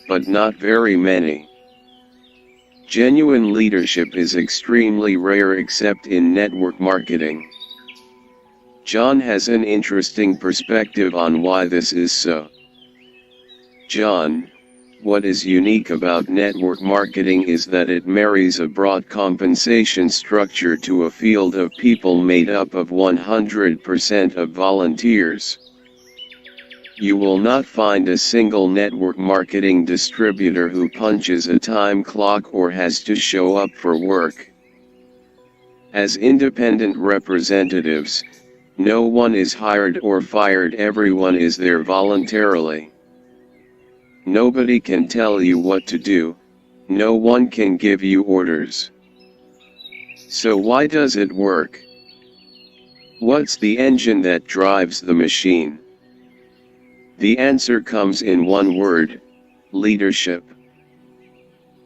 but not very many. Genuine leadership is extremely rare except in network marketing. John has an interesting perspective on why this is so. John, what is unique about network marketing is that it marries a broad compensation structure to a field of people made up of 100% of volunteers. You will not find a single network marketing distributor who punches a time clock or has to show up for work. As independent representatives, no one is hired or fired, everyone is there voluntarily. Nobody can tell you what to do, no one can give you orders. So why does it work? What's the engine that drives the machine? The answer comes in one word: leadership.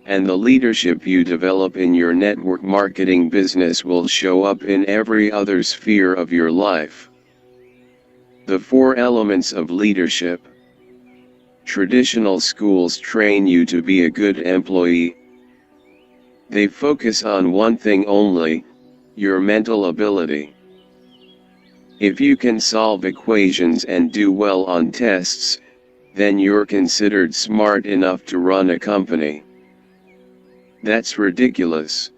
And the leadership you develop in your network marketing business will show up in every other sphere of your life. The 4 elements of leadership. Traditional schools train you to be a good employee. They focus on one thing only: your mental ability. If you can solve equations and do well on tests, then you're considered smart enough to run a company. That's ridiculous.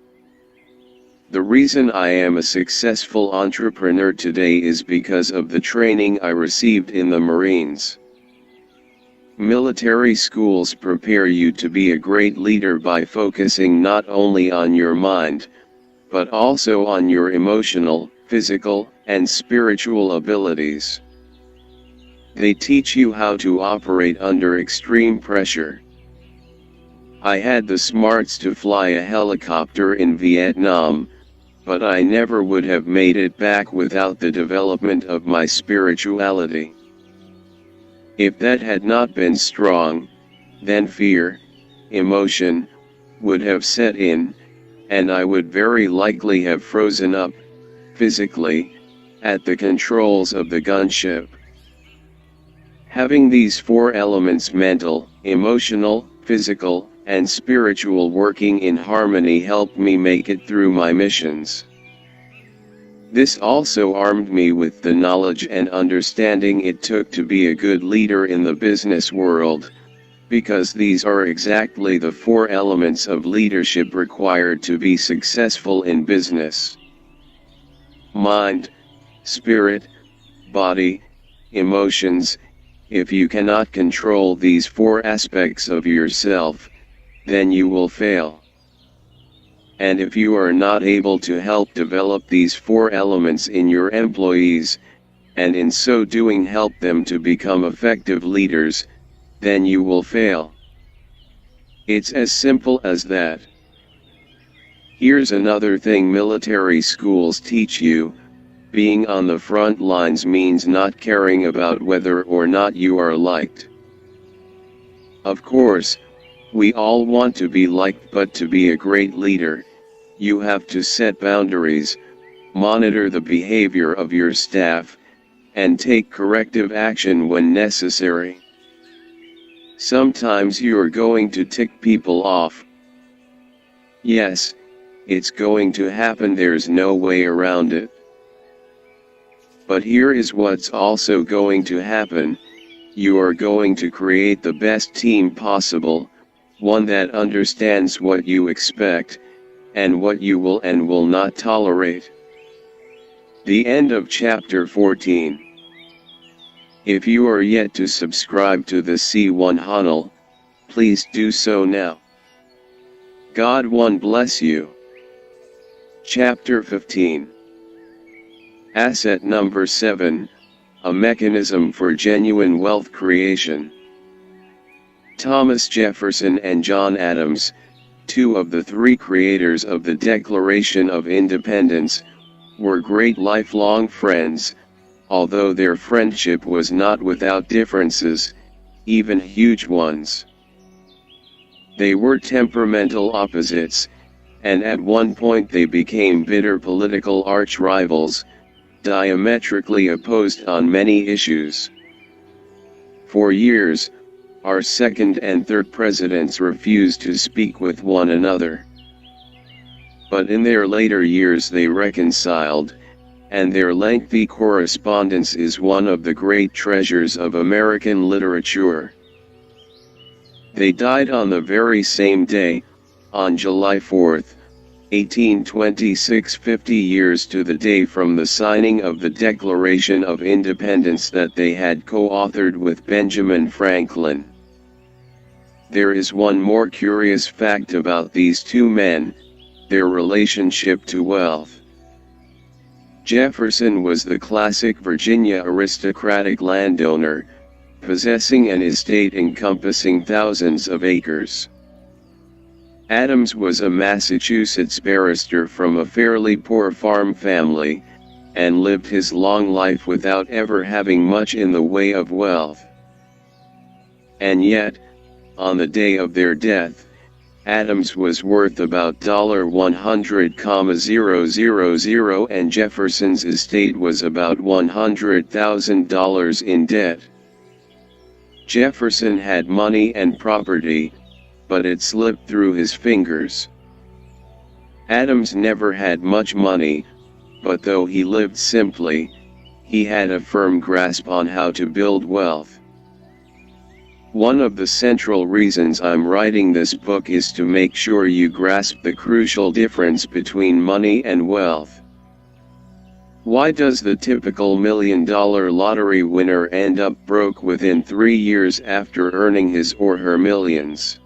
The reason I am a successful entrepreneur today is because of the training I received in the Marines. Military schools prepare you to be a great leader by focusing not only on your mind, but also on your emotional, physical, and spiritual abilities. They teach you how to operate under extreme pressure. I had the smarts to fly a helicopter in Vietnam, but I never would have made it back without the development of my spirituality. If that had not been strong, then fear, emotion, would have set in, and I would very likely have frozen up, physically, at the controls of the gunship. Having these four elements, mental, emotional, physical, and spiritual, working in harmony helped me make it through my missions. This also armed me with the knowledge and understanding it took to be a good leader in the business world, because these are exactly the four elements of leadership required to be successful in business: mind, spirit, body, emotions. If you cannot control these four aspects of yourself, then you will fail. And if you are not able to help develop these four elements in your employees, and in so doing help them to become effective leaders, then you will fail. It's as simple as that. Here's another thing military schools teach you: being on the front lines means not caring about whether or not you are liked. Of course, we all want to be liked, but to be a great leader, you have to set boundaries, monitor the behavior of your staff, and take corrective action when necessary. Sometimes you're going to tick people off. Yes, it's going to happen, there's no way around it. But here is what's also going to happen: you are going to create the best team possible, one that understands what you expect, and what you will and will not tolerate. The end of chapter 14. If you are yet to subscribe to the C1 Hunnel, please do so now. God one bless you. Chapter 15. Asset number 7, a mechanism for genuine wealth creation. Thomas Jefferson and John Adams, two of the three creators of the Declaration of Independence, were great lifelong friends, although their friendship was not without differences, even huge ones. They were temperamental opposites, and at one point they became bitter political arch-rivals, diametrically opposed on many issues. For years, our second and third presidents refused to speak with one another. But in their later years they reconciled, and their lengthy correspondence is one of the great treasures of American literature. They died on the very same day, on July 4, 1826, 50 years to the day from the signing of the Declaration of Independence that they had co-authored with Benjamin Franklin. There is one more curious fact about these two men: their relationship to wealth. Jefferson was the classic Virginia aristocratic landowner, possessing an estate encompassing thousands of acres. Adams was a Massachusetts barrister from a fairly poor farm family, and lived his long life without ever having much in the way of wealth. And yet, on the day of their death, Adams was worth about $100,000 and Jefferson's estate was about $100,000 in debt. Jefferson had money and property, but it slipped through his fingers. Adams never had much money, but though he lived simply, he had a firm grasp on how to build wealth. One of the central reasons I'm writing this book is to make sure you grasp the crucial difference between money and wealth. Why does the typical $1 million lottery winner end up broke within 3 years after earning his or her millions?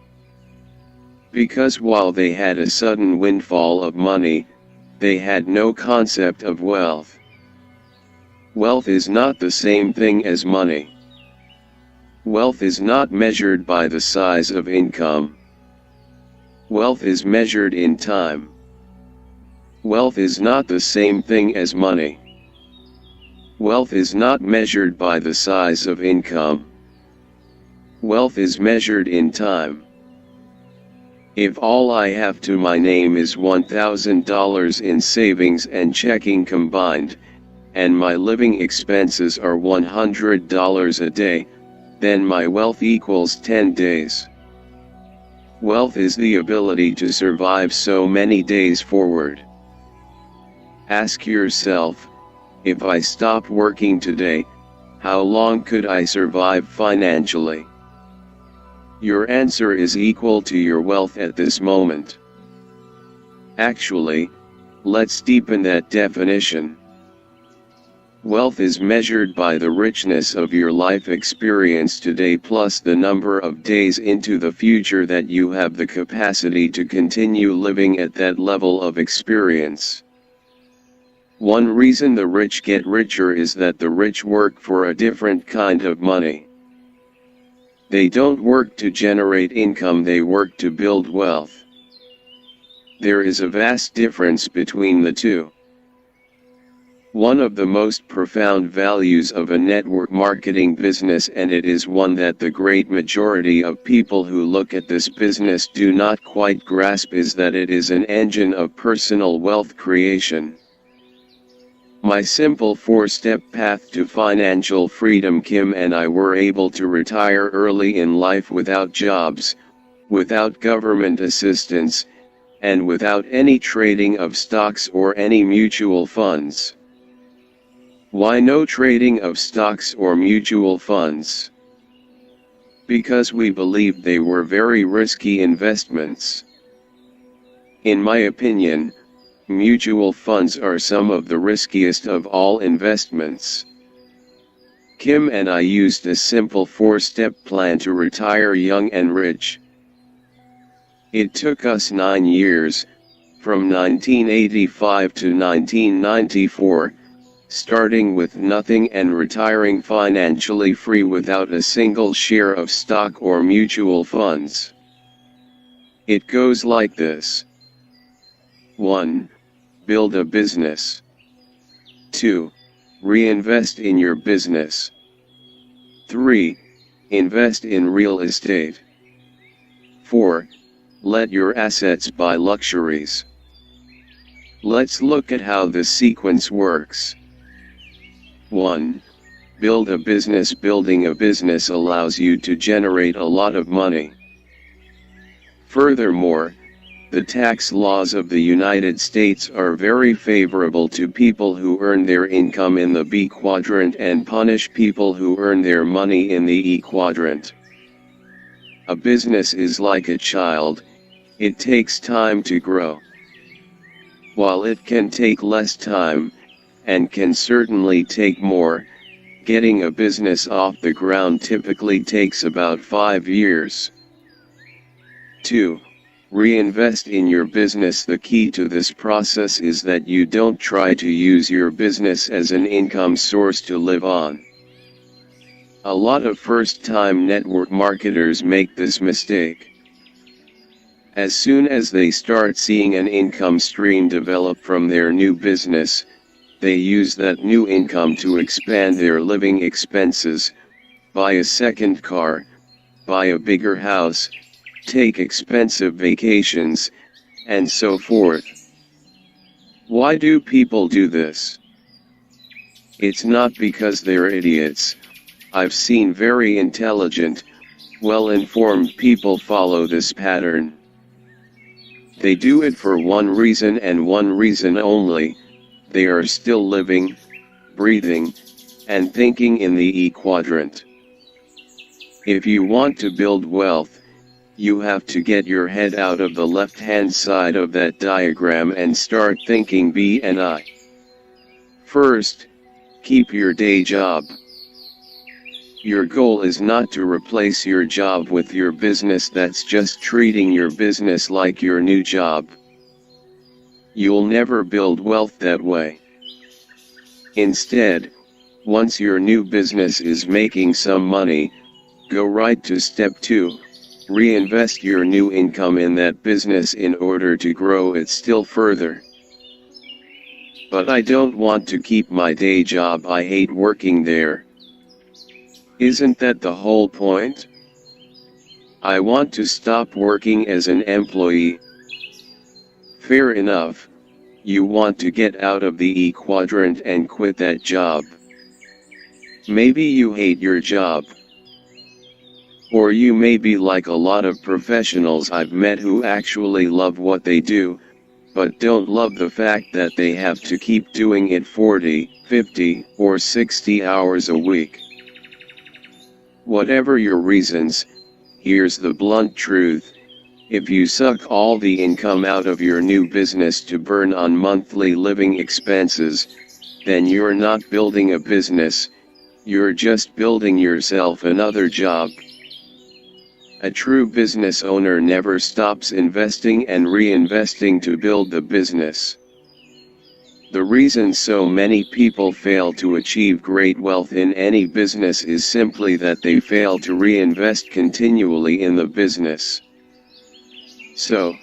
Because while they had a sudden windfall of money, they had no concept of wealth. Wealth is not the same thing as money. Wealth is not measured by the size of income. Wealth is measured in time. Wealth is not the same thing as money. Wealth is not measured by the size of income. Wealth is measured in time. If all I have to my name is $1,000 in savings and checking combined, and my living expenses are $100 a day, then my wealth equals 10 days. Wealth is the ability to survive so many days forward. Ask yourself, if I stopped working today, how long could I survive financially? Your answer is equal to your wealth at this moment. Actually, let's deepen that definition. Wealth is measured by the richness of your life experience today plus the number of days into the future that you have the capacity to continue living at that level of experience. One reason the rich get richer is that the rich work for a different kind of money. They don't work to generate income, they work to build wealth. There is a vast difference between the two. One of the most profound values of a network marketing business, and it is one that the great majority of people who look at this business do not quite grasp, is that it is an engine of personal wealth creation. My simple 4-step path to financial freedom. Kim and I were able to retire early in life without jobs, without government assistance, and without any trading of stocks or any mutual funds. Why no trading of stocks or mutual funds? Because we believed they were very risky investments. In my opinion, mutual funds are some of the riskiest of all investments. Kim and I used a simple 4-step plan to retire young and rich. It took us 9 years, from 1985 to 1994, starting with nothing and retiring financially free without a single share of stock or mutual funds. It goes like this. 1. Build a business. 2. Reinvest in your business. 3. Invest in real estate. 4. Let your assets buy luxuries. Let's look at how this sequence works. 1. Build a business. Building a business allows you to generate a lot of money. Furthermore, the tax laws of the United States are very favorable to people who earn their income in the B quadrant and punish people who earn their money in the E quadrant. A business is like a child, it takes time to grow. While it can take less time, and can certainly take more, getting a business off the ground typically takes about 5 years. 2. Reinvest in your business. The key to this process is that you don't try to use your business as an income source to live on. A lot of first-time network marketers make this mistake. As soon as they start seeing an income stream develop from their new business, they use that new income to expand their living expenses, buy a second car, buy a bigger house, take expensive vacations, and so forth. Why do people do this? It's not because they're idiots. I've seen very intelligent, well-informed people follow this pattern. They do it for one reason and one reason only: they are still living, breathing, and thinking in the E quadrant. If you want to build wealth, you have to get your head out of the left-hand side of that diagram and start thinking B and I. First, keep your day job. Your goal is not to replace your job with your business. That's just treating your business like your new job. you'll never build wealth that way. Instead, once your new business is making some money, go right to step 2. Reinvest your new income in that business in order to grow it still further. But I don't want to keep my day job. I hate working there. Isn't that the whole point? I want to stop working as an employee. Fair enough, you want to get out of the E quadrant and quit that job. Maybe you hate your job. Or you may be like a lot of professionals I've met who actually love what they do, but don't love the fact that they have to keep doing it 40, 50, or 60 hours a week. Whatever your reasons, here's the blunt truth: if you suck all the income out of your new business to burn on monthly living expenses, then you're not building a business, you're just building yourself another job. A true business owner never stops investing and reinvesting to build the business. The reason so many people fail to achieve great wealth in any business is simply that they fail to reinvest continually in the business. So,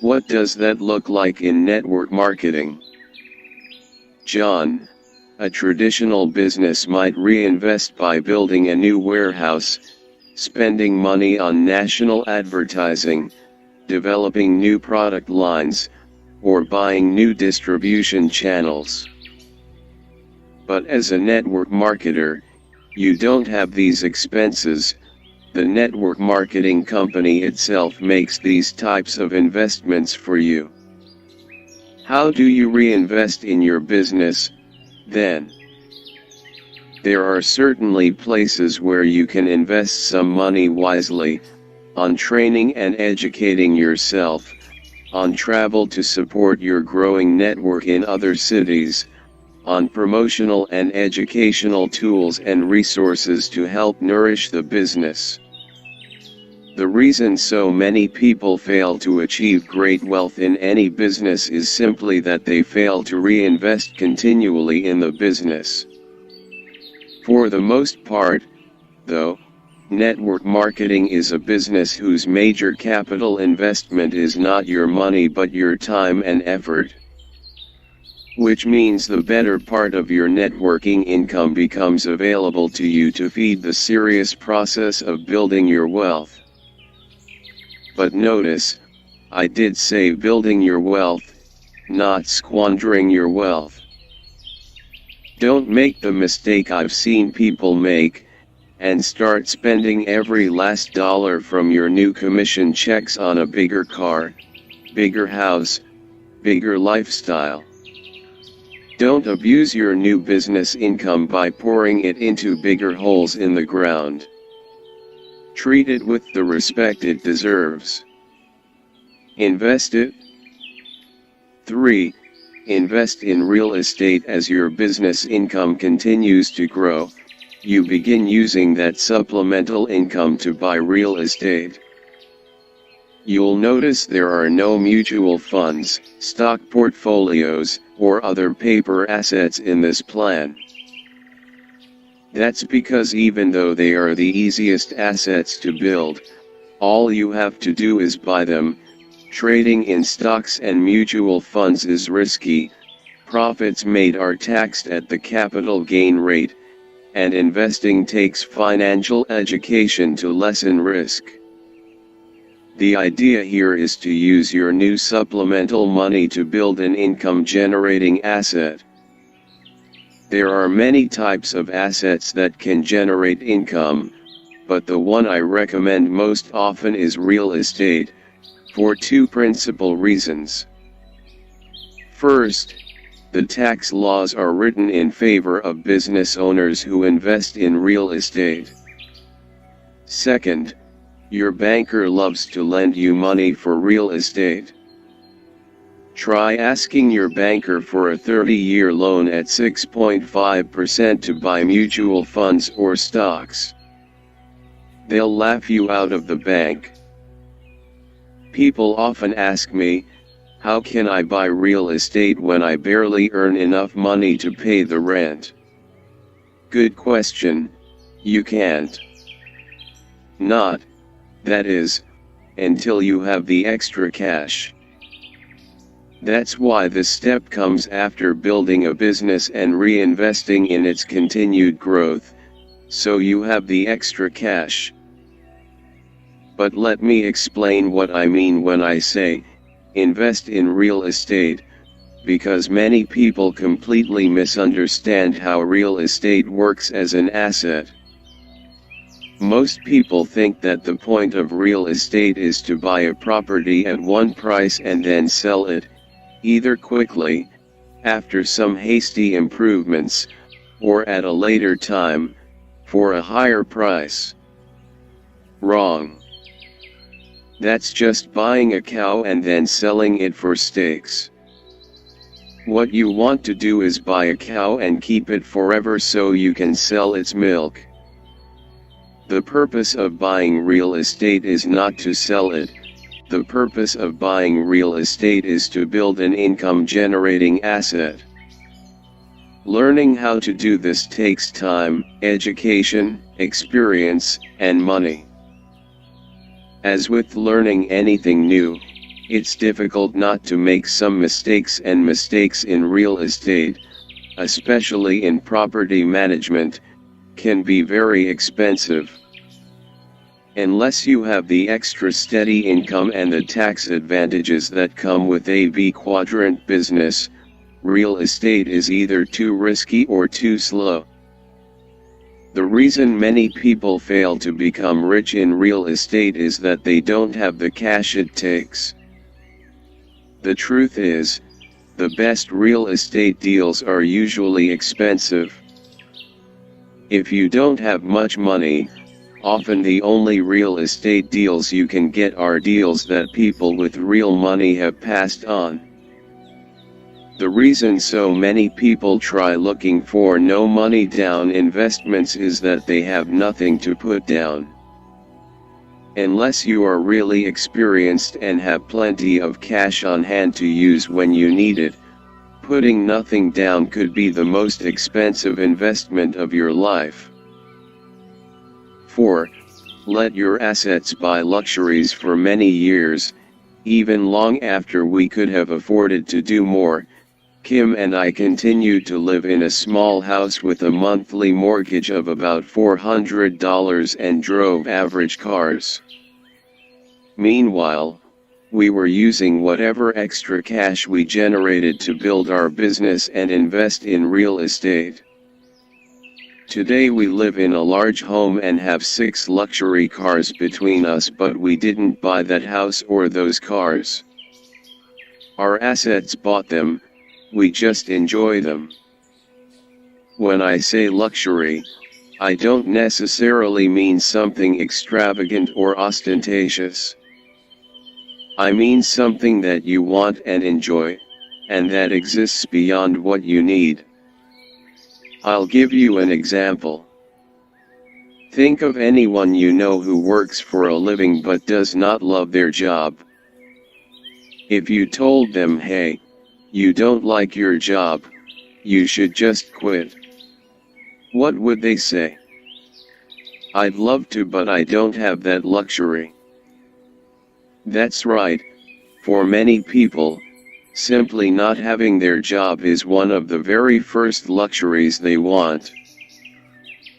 what does that look like in network marketing? John, a traditional business might reinvest by building a new warehouse, spending money on national advertising, developing new product lines, or buying new distribution channels. But as a network marketer, you don't have these expenses. The network marketing company itself makes these types of investments for you. How do you reinvest in your business, then? There are certainly places where you can invest some money wisely, on training and educating yourself, on travel to support your growing network in other cities, on promotional and educational tools and resources to help nourish the business. The reason so many people fail to achieve great wealth in any business is simply that they fail to reinvest continually in the business. For the most part, though, network marketing is a business whose major capital investment is not your money but your time and effort. Which means the better part of your networking income becomes available to you to feed the serious process of building your wealth. But notice, I did say building your wealth, not squandering your wealth. Don't make the mistake I've seen people make, and start spending every last dollar from your new commission checks on a bigger car, bigger house, bigger lifestyle. Don't abuse your new business income by pouring it into bigger holes in the ground. Treat it with the respect it deserves. Invest it. 3. Invest in real estate. As your business income continues to grow, you begin using that supplemental income to buy real estate. You'll notice there are no mutual funds, stock portfolios, or other paper assets in this plan. That's because even though they are the easiest assets to build, all you have to do is buy them. Trading in stocks and mutual funds is risky, profits made are taxed at the capital gain rate, and investing takes financial education to lessen risk. The idea here is to use your new supplemental money to build an income-generating asset. There are many types of assets that can generate income, but the one I recommend most often is real estate, for two principal reasons. First, the tax laws are written in favor of business owners who invest in real estate. Second, your banker loves to lend you money for real estate. Try asking your banker for a 30-year loan at 6.5% to buy mutual funds or stocks. They'll laugh you out of the bank. People often ask me, How can I buy real estate when I barely earn enough money to pay the rent? Good question. You can't. Not, that is, until you have the extra cash. That's why this step comes after building a business and reinvesting in its continued growth, so you have the extra cash. But let me explain what I mean when I say, invest in real estate, because many people completely misunderstand how real estate works as an asset. Most people think that the point of real estate is to buy a property at one price and then sell it, either quickly, after some hasty improvements, or at a later time, for a higher price. Wrong. That's just buying a cow and then selling it for steaks. What you want to do is buy a cow and keep it forever so you can sell its milk. The purpose of buying real estate is not to sell it. The purpose of buying real estate is to build an income-generating asset. Learning how to do this takes time, education, experience, and money. As with learning anything new, it's difficult not to make some mistakes, and mistakes in real estate, especially in property management, can be very expensive. Unless you have the extra steady income and the tax advantages that come with a B-quadrant business, real estate is either too risky or too slow. The reason many people fail to become rich in real estate is that they don't have the cash it takes. The truth is, the best real estate deals are usually expensive. If you don't have much money, often the only real estate deals you can get are deals that people with real money have passed on. The reason so many people try looking for no money down investments is that they have nothing to put down. Unless you are really experienced and have plenty of cash on hand to use when you need it, putting nothing down could be the most expensive investment of your life. 4. Let your assets buy luxuries for many years, even long after we could have afforded to do more. Kim and I continued to live in a small house with a monthly mortgage of about $400 and drove average cars. Meanwhile, we were using whatever extra cash we generated to build our business and invest in real estate. Today we live in a large home and have 6 luxury cars between us, but we didn't buy that house or those cars. Our assets bought them, we just enjoy them. When I say luxury, I don't necessarily mean something extravagant or ostentatious. I mean something that you want and enjoy, and that exists beyond what you need. I'll give you an example. Think of anyone you know who works for a living but does not love their job. If you told them, hey, you don't like your job, you should just quit, what would they say? I'd love to, but I don't have that luxury. That's right, for many people, simply not having their job is one of the very first luxuries they want.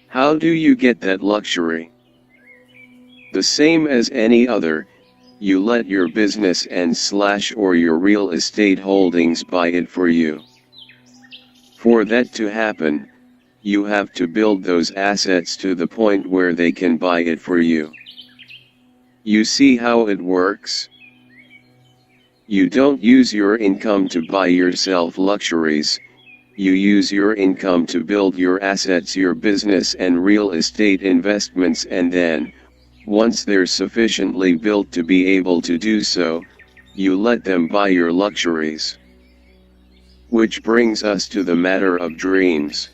How do you get that luxury? The same as any other, you let your business or your real estate holdings buy it for you. For that to happen, you have to build those assets to the point where they can buy it for you. You see how it works? You don't use your income to buy yourself luxuries, you use your income to build your assets, your business and real estate investments, and then, once they're sufficiently built to be able to do so, you let them buy your luxuries. Which brings us to the matter of dreams.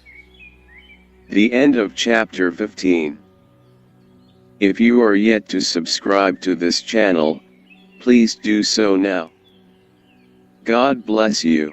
The end of chapter 15. If you are yet to subscribe to this channel, please do so now. God bless you.